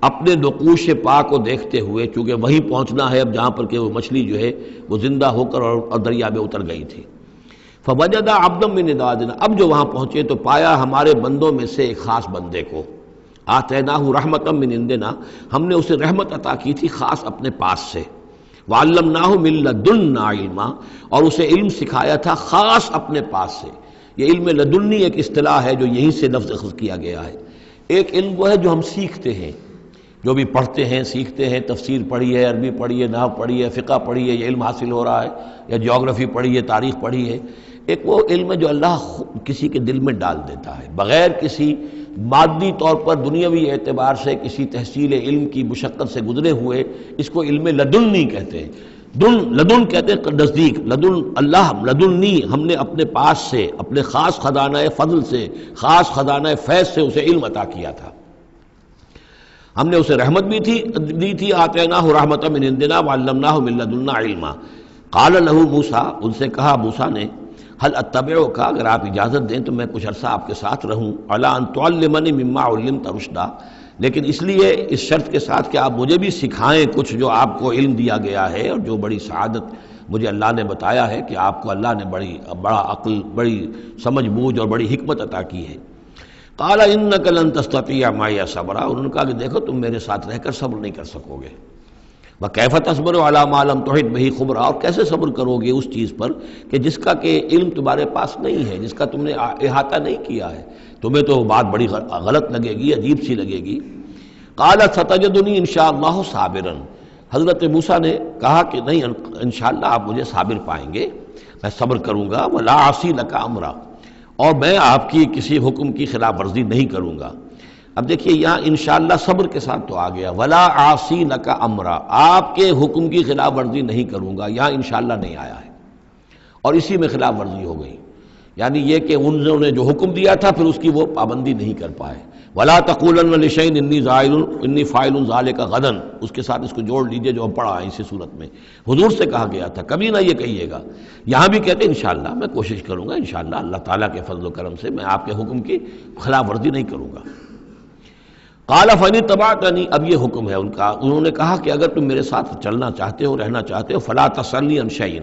اپنے نقوش پا کو دیکھتے ہوئے، چونکہ وہیں پہنچنا ہے اب جہاں پر کہ وہ مچھلی جو ہے وہ زندہ ہو کر اور دریا میں اتر گئی تھی۔ فوجد عبدا من عبادنا، اب جو وہاں پہنچے تو پایا ہمارے بندوں میں سے ایک خاص بندے کو، آتیناہ رحمتا من عندنا، ہم نے اسے رحمت عطا کی تھی خاص اپنے پاس سے، وعلمناہ من لدنا علما، اور اسے علم سکھایا تھا خاص اپنے پاس سے۔ یہ علم لدنی ایک اصطلاح ہے جو یہیں سے لفظ اخذ کیا گیا ہے۔ ایک علم وہ ہے جو ہم سیکھتے ہیں، جو بھی پڑھتے ہیں سیکھتے ہیں، تفسیر پڑھی ہے، عربی پڑھی ہے، نحو پڑھی ہے، فقہ پڑھی ہے، یہ علم حاصل ہو رہا ہے، یا جیوگرافی پڑھی ہے، تاریخ پڑھی ہے۔ ایک وہ علم ہے جو اللہ کسی کے دل میں ڈال دیتا ہے بغیر کسی مادی طور پر دنیاوی اعتبار سے کسی تحصیل علم کی مشقت سے گزرے ہوئے، اس کو علم لدنی کہتے ہیں۔ لدن کہتے ہیں نزدیک، لدن اللہ، لدنی ہم نے اپنے پاس سے، اپنے خاص خزانہ فضل سے، خاص خزانہ فیض سے اسے علم عطا کیا تھا۔ ہم نے اسے رحمت بھی دی تھی، آتیناہ رحمۃ من عندنا وعلمناہ من لدنا علما۔ قال لہ موسیٰ، ان سے کہا موسیٰ نے، هل اتبعک، اگر آپ اجازت دیں تو میں کچھ عرصہ آپ کے ساتھ رہوں، علی ان تعلمنی مما علمت رشدا، لیکن اس لیے اس شرط کے ساتھ کہ آپ مجھے بھی سکھائیں کچھ جو آپ کو علم دیا گیا ہے اور جو بڑی سعادت مجھے اللہ نے بتایا ہے کہ آپ کو اللہ نے بڑا عقل، بڑی سمجھ بوجھ اور بڑی حکمت عطا کی ہے۔ قال انک لن تستطیع معی صبرا، انہوں نے کہا کہ دیکھو تم میرے ساتھ رہ کر صبر نہیں کر سکو گے۔ وکیف تصبر علی ما لم تحط بہ خبرا، اور کیسے صبر کرو گے اس چیز پر کہ جس کا کہ علم تمہارے پاس نہیں ہے، جس کا تم نے احاطہ نہیں کیا ہے، تمہیں تو بات بڑی غلط لگے گی، عجیب سی لگے گی۔ قال ستجدنی انشاءاللہ صابرا، حضرت موسیٰ نے کہا کہ نہیں، انشاءاللہ آپ مجھے صابر پائیں گے، میں صبر کروں گا، ولا اعصی لک امرا، اور میں آپ کی کسی حکم کی خلاف ورزی نہیں کروں گا۔ اب دیکھیے یہاں انشاءاللہ صبر کے ساتھ تو آ گیا، ولا اعصی لک امرا، آپ کے حکم کی خلاف ورزی نہیں کروں گا، یہاں انشاءاللہ نہیں آیا ہے، اور اسی میں خلاف ورزی ہو گئی، یعنی یہ کہ انہوں نے جو حکم دیا تھا پھر اس کی وہ پابندی نہیں کر پائے۔ ولا تقولن لشیء انی فاعل ذلک غدا، اس کے ساتھ اس کو جوڑ لیجئے جو ہم پڑھا ہے اسی صورت میں، حضور سے کہا گیا تھا کبھی نہ یہ کہیے گا، یہاں بھی کہتے ہیں انشاءاللہ میں کوشش کروں گا، انشاءاللہ اللہ تعالیٰ کے فضل و کرم سے میں آپ کے حکم کی خلاف ورزی نہیں کروں گا۔ قال فإن اتبعتنی، اب یہ حکم ہے ان کا، انہوں نے کہا کہ اگر تم میرے ساتھ چلنا چاہتے ہو، رہنا چاہتے ہو، فلا تسألنی عن شیء،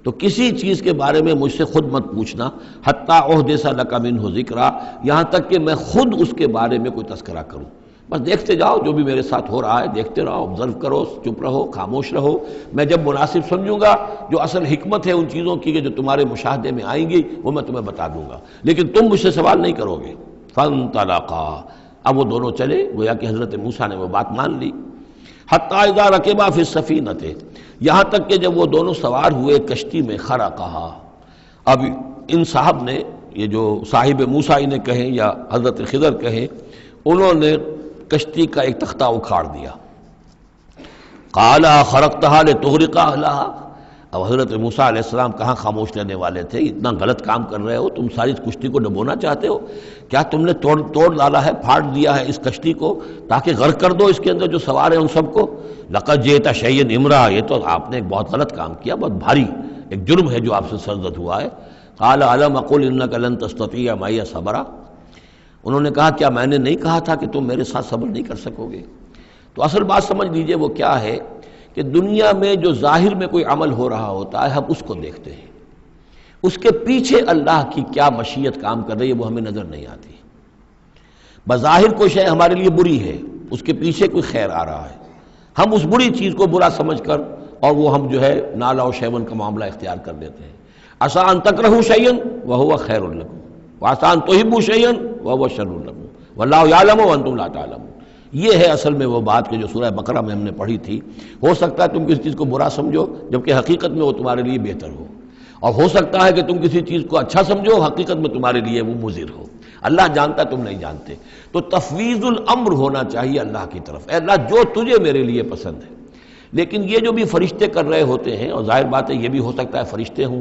تو کسی چیز کے بارے میں مجھ سے خود مت پوچھنا، حتی احدث لک منہ ذکرا، یہاں تک کہ میں خود اس کے بارے میں کوئی تذکرہ کروں، بس دیکھتے جاؤ جو بھی میرے ساتھ ہو رہا ہے، دیکھتے رہو، آبزرو کرو، چپ رہو، خاموش رہو، میں جب مناسب سمجھوں گا جو اصل حکمت ہے ان چیزوں کی کہ جو تمہارے مشاہدے میں آئیں گی وہ میں تمہیں بتا دوں گا، لیکن تم مجھ سے سوال نہیں کرو گے۔ فانطلقا، اب وہ دونوں چلے، گویا کہ حضرت موسیٰ نے وہ بات مان لی۔ حتی اذا رکبا فی السفینۃ، یہاں تک کہ جب وہ دونوں سوار ہوئے کشتی میں، خرقہا، اب ان صاحب نے، یہ جو صاحب موسیٰ انہیں کہیں یا حضرت خضر کہیں، انہوں نے کشتی کا ایک تختہ اکھاڑ دیا۔ قال خرقتہا لتغرق اہلہا، اب حضرت موسیٰ علیہ السلام کہاں خاموش رہنے والے تھے، اتنا غلط کام کر رہے ہو تم، ساری کشتی کو ڈبونا چاہتے ہو، کیا تم نے توڑ ڈالا ہے، پھاڑ دیا ہے اس کشتی کو تاکہ غرق کر دو اس کے اندر جو سوار ہیں ان سب کو؟ لقد جئت شیئا امرا، یہ تو آپ نے ایک بہت غلط کام کیا، بہت بھاری ایک جرم ہے جو آپ سے سرزد ہوا ہے۔ قال الم اقل انک لن تستطیع معی صبرا، انہوں نے کہا کیا میں نے نہیں کہا تھا کہ تم میرے ساتھ صبر نہیں کر سکو گے؟ تو اصل بات سمجھ لیجئے وہ کیا ہے کہ دنیا میں جو ظاہر میں کوئی عمل ہو رہا ہوتا ہے ہم اس کو دیکھتے ہیں، اس کے پیچھے اللہ کی کیا مشیت کام کر رہی ہے وہ ہمیں نظر نہیں آتی۔ بظاہر کوئی شے ہمارے لیے بری ہے، اس کے پیچھے کوئی خیر آ رہا ہے، ہم اس بری چیز کو برا سمجھ کر اور وہ ہم جو ہے نالا و شیون کا معاملہ اختیار کر دیتے ہیں۔ عسیٰ ان تکرہوا شیئا وہو خیر لکم وعسیٰ ان تحبوا شیئا وہو شر لکم واللہ یعلم وانتم لا تعلمون، یہ ہے اصل میں وہ بات کہ جو سورہ بقرہ میں ہم نے پڑھی تھی۔ ہو سکتا ہے تم کسی چیز کو برا سمجھو جبکہ حقیقت میں وہ تمہارے لیے بہتر ہو، اور ہو سکتا ہے کہ تم کسی چیز کو اچھا سمجھو، حقیقت میں تمہارے لیے وہ مضر ہو۔ اللہ جانتا تم نہیں جانتے۔ تو تفویض الامر ہونا چاہیے اللہ کی طرف، اے اللہ جو تجھے میرے لیے پسند ہے۔ لیکن یہ جو بھی فرشتے کر رہے ہوتے ہیں، اور ظاہر بات ہے یہ بھی ہو سکتا ہے فرشتے ہوں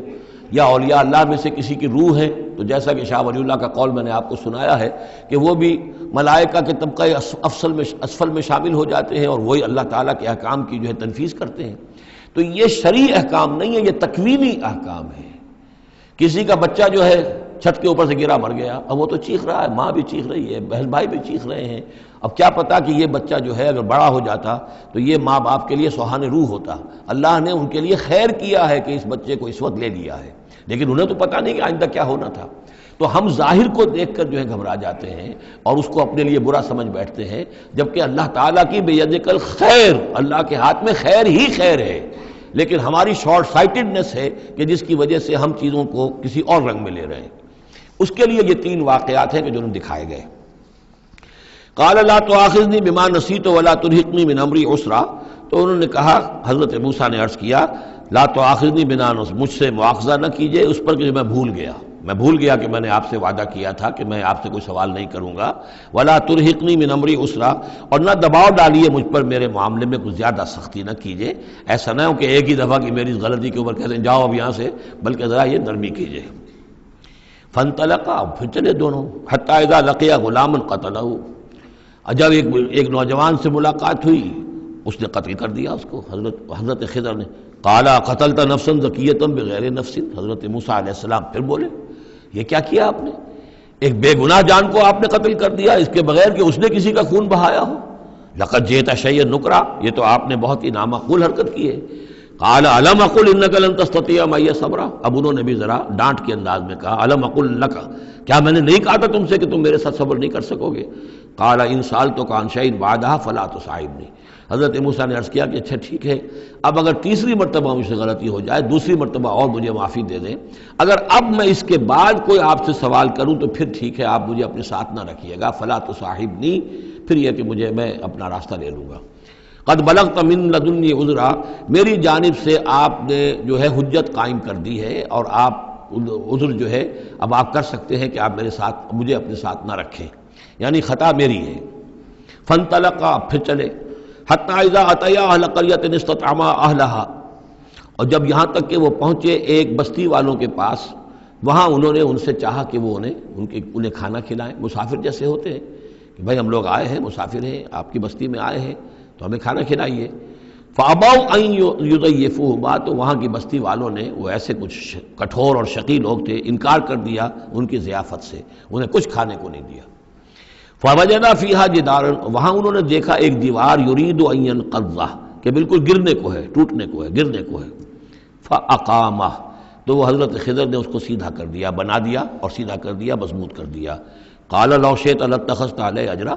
یا اولیاء اللہ میں سے کسی کی روح ہے، تو جیسا کہ شاہ ولی اللہ کا قول میں نے آپ کو سنایا ہے کہ وہ بھی ملائکہ کے طبقہ اسفل میں شامل ہو جاتے ہیں اور وہی اللہ تعالیٰ کے احکام کی جو ہے تنفیذ کرتے ہیں۔ تو یہ شرعی احکام نہیں ہے، یہ تکوینی احکام ہے۔ کسی کا بچہ جو ہے چھت کے اوپر سے گرا مر گیا، اب وہ تو چیخ رہا ہے، ماں بھی چیخ رہی ہے، بہن بھائی بھی چیخ رہے ہیں، اب کیا پتا کہ یہ بچہ جو ہے اگر بڑا ہو جاتا تو یہ ماں باپ کے لیے سوہان روح ہوتا۔ اللہ نے ان کے لیے خیر کیا ہے کہ اس بچے کو اس وقت لے لیا ہے، لیکن انہیں تو پتہ نہیں کہ آئندہ کیا ہونا تھا۔ تو ہم ظاہر کو دیکھ کر جو ہے گھبرا جاتے ہیں اور اس کو اپنے لیے برا سمجھ بیٹھتے ہیں، جبکہ اللہ تعالیٰ کی بیدک الخیر، اللہ کے ہاتھ میں خیر ہی خیر ہے، لیکن ہماری شارٹ سائٹڈنس ہے کہ جس کی وجہ سے ہم چیزوں کو کسی اور رنگ میں لے رہے ہیں۔ اس کے لیے یہ 3 واقعات ہیں کہ جو انہوں دکھائے گئے۔ قال لا تؤاخذنی بما نسیت ولا ترهقنی من امری عسرا، تو انہوں نے کہا، حضرت موسیٰ نے عرض کیا لا تؤاخذنی بما نسیت، مجھ سے مواخذہ نہ کیجئے اس پر کہ میں بھول گیا کہ میں نے آپ سے وعدہ کیا تھا کہ میں آپ سے کوئی سوال نہیں کروں گا، ولا ترهقنی من امری عسرا، اور نہ دباؤ ڈالیے مجھ پر میرے معاملے میں کچھ زیادہ سختی نہ کیجئے، ایسا نہ ہو کہ ایک ہی دفعہ کی میری اس غلطی کے اوپر کہتے ہیں جاؤ اب یہاں سے، بلکہ ذرا یہ نرمی کیجئے۔ فانطلقا، پھر چلے دونوں، حتی اذا لقیا غلاما قتلہ، جب ایک نوجوان سے ملاقات ہوئی اس نے قتل کر دیا اس کو، حضرت خضر نے۔ قال قتلت نفسا زکیۃ بغیر نفس، حضرت موسیٰ علیہ السلام پھر بولے یہ کیا کیا آپ نے؟ ایک بے گناہ جان کو آپ نے قتل کر دیا اس کے بغیر کہ اس نے کسی کا خون بہایا ہو۔ لقد جئت شیئا نکرا، یہ تو آپ نے بہت ہی نامعقول حرکت کی ہے۔ قال الم اقل انک لن تستطیع معی صبرا، اب انہوں نے بھی ذرا ڈانٹ کے انداز میں کہا الم اقل لک، کیا میں نے نہیں کہا تھا تم سے کہ تم میرے ساتھ صبر نہیں کر سکو گے؟ قال ان سألتک عن شیء بعدها فلا تصاحبنی، حضرت موسیٰ نے عرض کیا کہ اچھا ٹھیک ہے، اب اگر تیسری مرتبہ مجھ سے غلطی ہو جائے، دوسری مرتبہ اور مجھے معافی دے دیں، اگر اب میں اس کے بعد کوئی آپ سے سوال کروں تو پھر ٹھیک ہے آپ مجھے اپنے ساتھ نہ رکھیے گا، فلا تصاحبنی، پھر یہ کہ میں اپنا راستہ لے لوں گا۔ قد بلغت من لدنی عذرا، میری جانب سے آپ نے جو ہے حجت قائم کر دی ہے اور آپ عذر جو ہے اب آپ کر سکتے ہیں کہ آپ مجھے اپنے ساتھ نہ رکھیں، یعنی خطا میری ہے۔ فانطلقا، پھر چلے، حتی اذا اتیا اہل قریۃ استطعما اہلہا، اور جب یہاں تک کہ وہ پہنچے ایک بستی والوں کے پاس، وہاں انہوں نے ان سے چاہا کہ وہ انہیں کھانا کھلائیں، مسافر جیسے ہوتے ہیں کہ بھائی ہم لوگ آئے ہیں، مسافر ہیں، آپ کی بستی میں آئے ہیں تو ہمیں کھانا کھلائیے۔ فابوا ان یضیفوہما، تو وہاں کی بستی والوں نے، وہ ایسے کچھ کٹھور اور شقی لوگ تھے، انکار کر دیا ان کی ضیافت سے، انہیں کچھ کھانے کو نہیں دیا۔ فوجدا فیہا جدارا، وہاں انہوں نے دیکھا ایک دیوار، یرید ان ینقضہ، کہ بالکل گرنے کو ہے، ٹوٹنے کو ہے، گرنے کو ہے۔ فاقامہ، تو وہ حضرت خضر نے اس کو سیدھا کر دیا، بنا دیا اور سیدھا کر دیا، مضبوط کر دیا۔ قال لو شئت لاتخذت علیہ اجرا،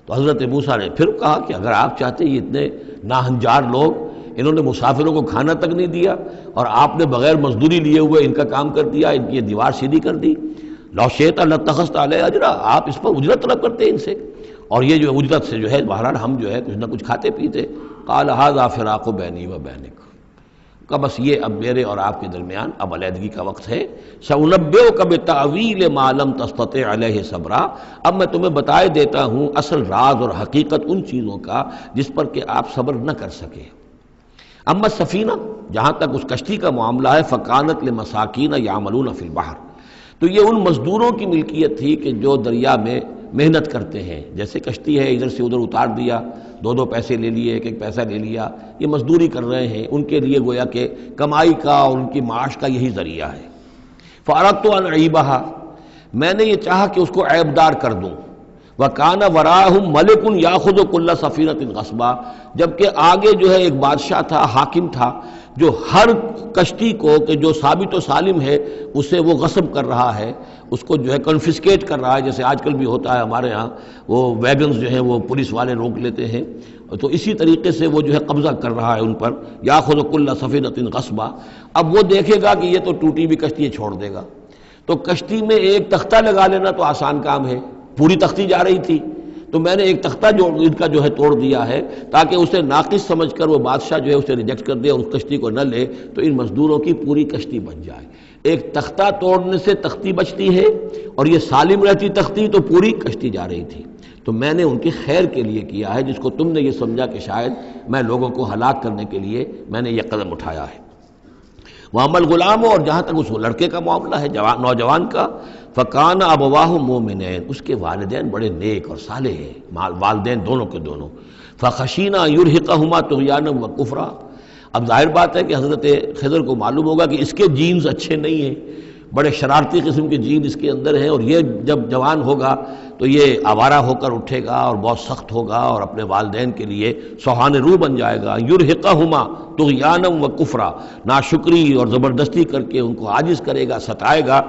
تو حضرت موسیٰ نے پھر کہا کہ اگر آپ چاہتے، یہ اتنے ناہنجار لوگ، انہوں نے مسافروں کو کھانا تک نہیں دیا اور آپ نے بغیر مزدوری لیے ہوئے ان کا کام کر دیا، ان کی دیوار سیدھی کر دی۔ لو شئت لاتخذت علیہ اجرا، آپ اس پر اجرت طلب کرتے ان سے، اور یہ جو اجرت سے جو ہے بہرحال ہم جو ہے کچھ نہ کچھ کھاتے پیتے۔ قال ھذا فراق بینی و بینک، کہ بس یہ اب میرے اور آپ کے درمیان اب علیحدگی کا وقت ہے۔ سأنبئک بتأویل ما لم تستطع علیہ صبرا، اب میں تمہیں بتائے دیتا ہوں اصل راز اور حقیقت ان چیزوں کا جس پر کہ آپ صبر نہ کر سکے۔ اما السفینہ، جہاں تک اس کشتی کا معاملہ ہے، فکانت لمساکین یعملون فی البحر، تو یہ ان مزدوروں کی ملکیت تھی کہ جو دریا میں محنت کرتے ہیں، جیسے کشتی ہے ادھر سے ادھر اتار دیا، 2 پیسے لے لیے، ایک پیسہ لے لیا، یہ مزدوری کر رہے ہیں، ان کے لیے گویا کہ کمائی کا اور ان کی معاش کا یہی ذریعہ ہے۔ فاردت ان اعیبھا، میں نے یہ چاہا کہ اس کو عیب دار کر دوں۔ وکان وراءہم ملک یاخذ کل سفینۃ غصبا، جبکہ آگے جو ہے ایک بادشاہ تھا، حاکم تھا، جو ہر کشتی کو کہ جو ثابت و سالم ہے اسے وہ غصب کر رہا ہے، اس کو جو ہے کنفسکیٹ کر رہا ہے، جیسے آج کل بھی ہوتا ہے ہمارے ہاں، وہ ویگنز جو ہیں وہ پولیس والے روک لیتے ہیں، تو اسی طریقے سے وہ جو ہے قبضہ کر رہا ہے ان پر۔ یاخذ کل سفینۃ غصبا، اب وہ دیکھے گا کہ یہ تو ٹوٹی بھی کشتی چھوڑ دے گا، تو کشتی میں ایک تختہ لگا لینا تو آسان کام ہے، پوری تختی جا رہی تھی، تو میں نے ایک تختہ جو ان کا جو ہے توڑ دیا ہے تاکہ اسے ناقص سمجھ کر وہ بادشاہ جو ہے اسے ریجیکٹ کر دے اور اس کشتی کو نہ لے، تو ان مزدوروں کی پوری کشتی بن جائے۔ ایک تختہ توڑنے سے تختی بچتی ہے، اور یہ سالم رہتی تختی تو پوری کشتی جا رہی تھی۔ تو میں نے ان کے خیر کے لیے کیا ہے، جس کو تم نے یہ سمجھا کہ شاید میں لوگوں کو ہلاک کرنے کے لیے میں نے یہ قدم اٹھایا ہے۔ وَأَمَّا الْغُلَامُ، اور جہاں تک اس لڑکے کا معاملہ ہے، نوجوان کا، فَكَانَ أَبَوَاهُ مُؤْمِنَيْنِ، اس کے والدین بڑے نیک اور صالح ہیں، والدین دونوں کے دونوں۔ فَخَشِينَا أَن يُرْهِقَهُمَا طُغْيَانًا وَكُفْرًا، اب ظاہر بات ہے کہ حضرت خضر کو معلوم ہوگا کہ اس کے جینز اچھے نہیں ہیں، بڑے شرارتی قسم کے جین اس کے اندر ہیں، اور یہ جب جوان ہوگا تو یہ آوارہ ہو کر اٹھے گا اور بہت سخت ہوگا اور اپنے والدین کے لیے سوہان روح بن جائے گا۔ یرہقہما طغیانا و کفرا، ناشکری اور زبردستی کر کے ان کو عاجز کرے گا، ستائے گا۔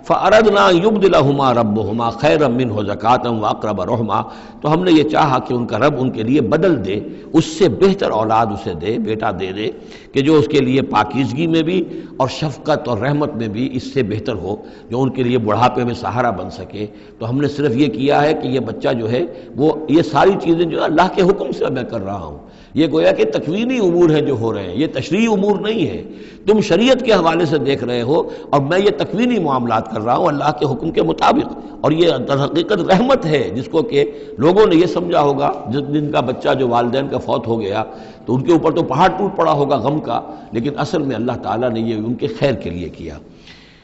فَأَرَدْنَا يُبْدِلَهُمَا رَبُّهُمَا خَيْرًا مِّنْهُ زَكَاةً وَأَقْرَبَ رُحْمًا، تو ہم نے یہ چاہا کہ ان کا رب ان کے لیے بدل دے، اس سے بہتر اولاد اسے دے، بیٹا دے دے کہ جو اس کے لیے پاکیزگی میں بھی اور شفقت اور رحمت میں بھی اس سے بہتر ہو، جو ان کے لیے بڑھاپے میں سہارا بن سکے۔ تو ہم نے صرف یہ کیا ہے کہ یہ بچہ جو ہے وہ یہ ساری چیزیں جو اللہ کے حکم سے میں کر رہا ہوں، یہ گویا کہ تکوینی امور ہیں جو ہو رہے ہیں، یہ تشریعی امور نہیں ہے، تم شریعت کے حوالے سے دیکھ رہے ہو، اور میں یہ تکوینی معاملات کر رہا ہوں اللہ کے حکم کے مطابق۔ اور یہ در حقیقت رحمت ہے، جس کو کہ لوگوں نے یہ سمجھا ہوگا جن کا بچہ جو والدین کا فوت ہو گیا تو ان کے اوپر تو پہاڑ ٹوٹ پڑا ہوگا غم کا، لیکن اصل میں اللہ تعالیٰ نے یہ ان کے خیر کے لیے کیا۔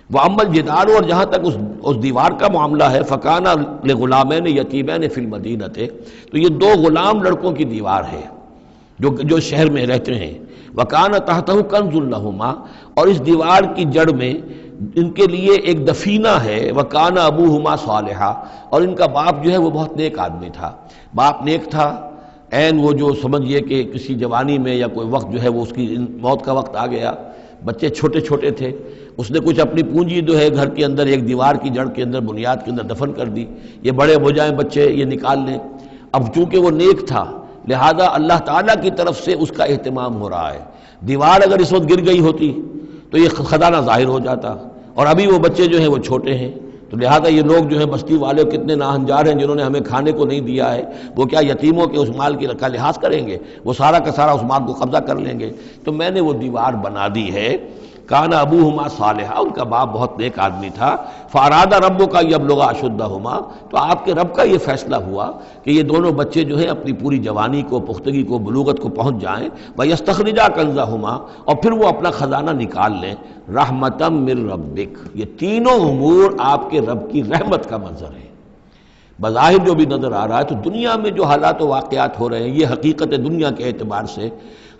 وَأَمَّا الْجِدَارُ، اور جہاں تک اس دیوار کا معاملہ ہے، فَكَانَ لِغُلَامَيْنِ يَتِيمَيْنِ فِي الْمَدِينَةِ، تو یہ دو غلام لڑکوں کی دیوار ہے جو شہر میں رہتے ہیں۔ وَكَانَ تَحْتَهُ كَنْزٌ لَهُمَا، اور اس دیوار کی جڑ میں ان کے لیے ایک دفینہ ہے۔ وَكَانَ أَبُوهُمَا صَالِحًا، اور ان کا باپ جو ہے وہ بہت نیک آدمی تھا، باپ نیک تھا، عین وہ جو سمجھئے کہ کسی جوانی میں یا کوئی وقت جو ہے وہ اس کی موت کا وقت آ گیا، بچے چھوٹے چھوٹے تھے، اس نے کچھ اپنی پونجی جو ہے گھر کے اندر ایک دیوار کی جڑ کے اندر بنیاد کے اندر دفن کر دی، یہ بڑے ہو جائیں بچے یہ نکال لیں۔ اب چونکہ وہ نیک تھا لہذا اللہ تعالیٰ کی طرف سے اس کا اہتمام ہو رہا ہے، دیوار اگر اس وقت گر گئی ہوتی تو یہ خزانہ ظاہر ہو جاتا، اور ابھی وہ بچے جو ہیں وہ چھوٹے ہیں، تو لہذا یہ لوگ جو ہیں بستی والے کتنے ناہنجار ہیں جنہوں نے ہمیں کھانے کو نہیں دیا ہے، وہ کیا یتیموں کے اس مال کا لحاظ کریں گے؟ وہ سارا کا سارا اس مال کو قبضہ کر لیں گے۔ تو میں نے وہ دیوار بنا دی ہے۔ کان ابوہما صالحا، ان کا باپ بہت نیک آدمی تھا۔ فاراد ربک یبلغا اشدہما، تو آپ کے رب کا یہ فیصلہ ہوا کہ یہ دونوں بچے جو ہیں اپنی پوری جوانی کو، پختگی کو، بلوغت کو پہنچ جائیں، ویستخرجا کنزہما، اور پھر وہ اپنا خزانہ نکال لیں۔ رحمتا من ربک، یہ تینوں امور آپ کے رب کی رحمت کا منظر ہے۔ بظاہر جو بھی نظر آ رہا ہے تو دنیا میں جو حالات و واقعات ہو رہے ہیں یہ حقیقت دنیا کے اعتبار سے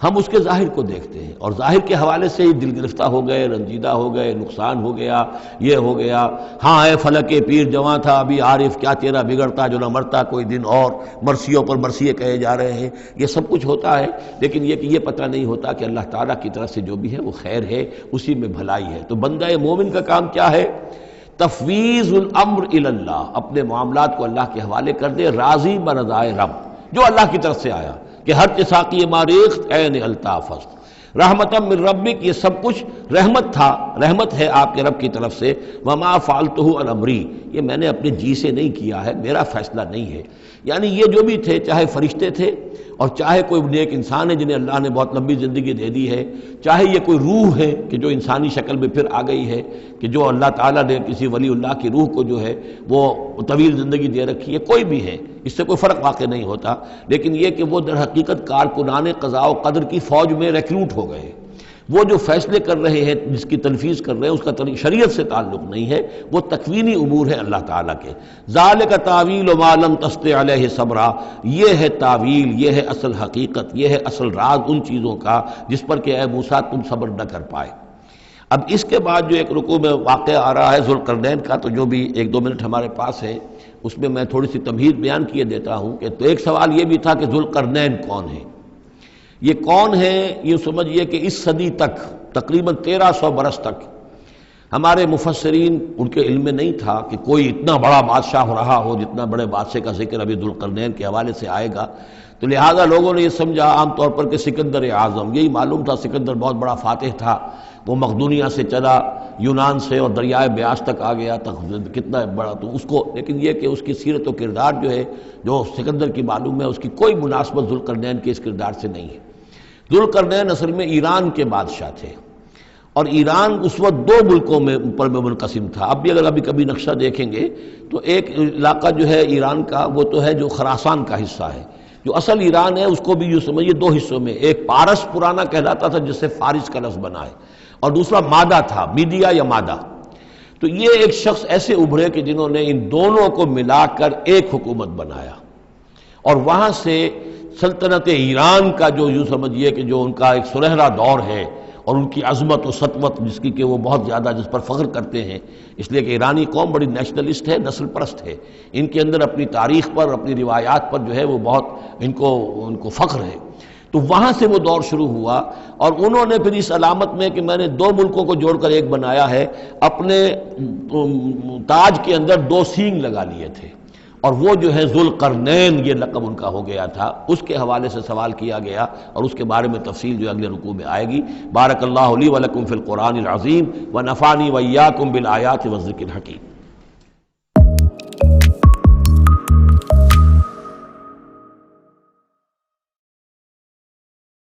ہم اس کے ظاہر کو دیکھتے ہیں، اور ظاہر کے حوالے سے دل گرفتہ ہو گئے، رنجیدہ ہو گئے، نقصان ہو گیا، یہ ہو گیا، ہاں اے فلک پیر جواں تھا ابھی عارف، کیا تیرا بگڑتا جو نہ مرتا کوئی دن اور، مرثیوں پر مرثیے کہے جا رہے ہیں، یہ سب کچھ ہوتا ہے، لیکن یہ کہ یہ پتہ نہیں ہوتا کہ اللہ تعالیٰ کی طرف سے جو بھی ہے وہ خیر ہے، اسی میں بھلائی ہے۔ تو بندہ مومن کا کام کیا ہے؟ تفویض الامر الی اللہ، اپنے معاملات کو اللہ کے حوالے کر دے، راضی برضائے رب، جو اللہ کی طرف سے آیا کہ ہر ساقی ماریخت عین الطاف است، رحمتا من ربک، یہ سب کچھ رحمت تھا، رحمت ہے آپ کے رب کی طرف سے۔ وما فعلتہ عن امری، یہ میں نے اپنے جی سے نہیں کیا ہے، میرا فیصلہ نہیں ہے۔ یعنی یہ جو بھی تھے، چاہے فرشتے تھے اور چاہے کوئی نیک انسان ہے جنہیں اللہ نے بہت لمبی زندگی دے دی ہے، چاہے یہ کوئی روح ہے کہ جو انسانی شکل میں پھر آ گئی ہے، کہ جو اللہ تعالیٰ نے کسی ولی اللہ کی روح کو جو ہے وہ طویل زندگی دے رکھی ہے، کوئی بھی ہے، اس سے کوئی فرق واقع نہیں ہوتا، لیکن یہ کہ وہ در حقیقت کارکنان قضاء و قدر کی فوج میں ریکروٹ ہو گئے، وہ جو فیصلے کر رہے ہیں، جس کی تنفیذ کر رہے ہیں، اس کا شریعت سے تعلق نہیں ہے، وہ تکوینی امور ہے اللہ تعالیٰ کے۔ ذالک تعویل ما لم تستطع علیہ صبرا، یہ ہے تعویل، یہ ہے اصل حقیقت، یہ ہے اصل راز ان چیزوں کا جس پر کہ اے موسیٰ تم صبر نہ کر پائے۔ اب اس کے بعد جو ایک رکوع میں واقعہ آ رہا ہے ذوالقرنین کا، تو جو بھی ایک دو منٹ ہمارے پاس ہے اس میں میں تھوڑی سی تمہید بیان کیے دیتا ہوں کہ تو ایک سوال یہ بھی تھا کہ ذوالقرنین کون ہے؟ یہ کون ہے؟ یہ سمجھئے کہ اس صدی تک تقریباً 1300 برس تک ہمارے مفسرین ان کے علم میں نہیں تھا کہ کوئی اتنا بڑا بادشاہ ہو رہا ہو جتنا بڑے بادشاہ کا ذکر ابھی ذوالقرنین کے حوالے سے آئے گا، تو لہٰذا لوگوں نے یہ سمجھا عام طور پر کہ سکندر اعظم، یہی معلوم تھا سکندر بہت بڑا فاتح تھا، وہ مقدونیہ سے چلا یونان سے اور دریائے بیاس تک آ گیا، کتنا بڑا، تو اس کو، لیکن یہ کہ اس کی سیرت و کردار جو ہے جو سکندر کی معلوم ہے اس کی کوئی مناسبت ذوالقرنین کے اس کردار سے نہیں ہے۔ ذوالقرنین اصل میں ایران کے بادشاہ تھے، اور ایران اس وقت دو ملکوں میں پر منقسم تھا۔ اب بھی اگر ابھی کبھی نقشہ دیکھیں گے تو ایک علاقہ جو ہے ایران کا وہ تو ہے جو خراسان کا حصہ ہے، جو اصل ایران ہے اس کو بھی یوں سمجھیے دو حصوں میں، ایک پارس پرانا کہلاتا تھا جس سے فارس کا لفظ بنا ہے، اور دوسرا مادہ تھا، میڈیا یا مادہ۔ تو یہ ایک شخص ایسے ابھرے کہ جنہوں نے ان دونوں کو ملا کر ایک حکومت بنایا، اور وہاں سے سلطنت ایران کا جو یوں سمجھیے کہ جو ان کا ایک سنہرا دور ہے، اور ان کی عظمت و سطوت جس کی کہ وہ بہت زیادہ جس پر فخر کرتے ہیں، اس لیے کہ ایرانی قوم بڑی نیشنلسٹ ہے، نسل پرست ہے، ان کے اندر اپنی تاریخ پر، اپنی روایات پر جو ہے وہ بہت ان کو فخر ہے۔ تو وہاں سے وہ دور شروع ہوا، اور انہوں نے پھر اس علامت میں کہ میں نے دو ملکوں کو جوڑ کر ایک بنایا ہے، اپنے تاج کے اندر دو سینگ لگا لیے تھے، اور وہ جو ہے ذوالقرنین یہ لقب ان کا ہو گیا تھا۔ اس کے حوالے سے سوال کیا گیا، اور اس کے بارے میں تفصیل جو اگلے رکوع میں آئے گی۔ بارک اللہ لی ولکم فی القرآن العظیم ونفعنی وإیاکم بالآیات والذکر الحکیم۔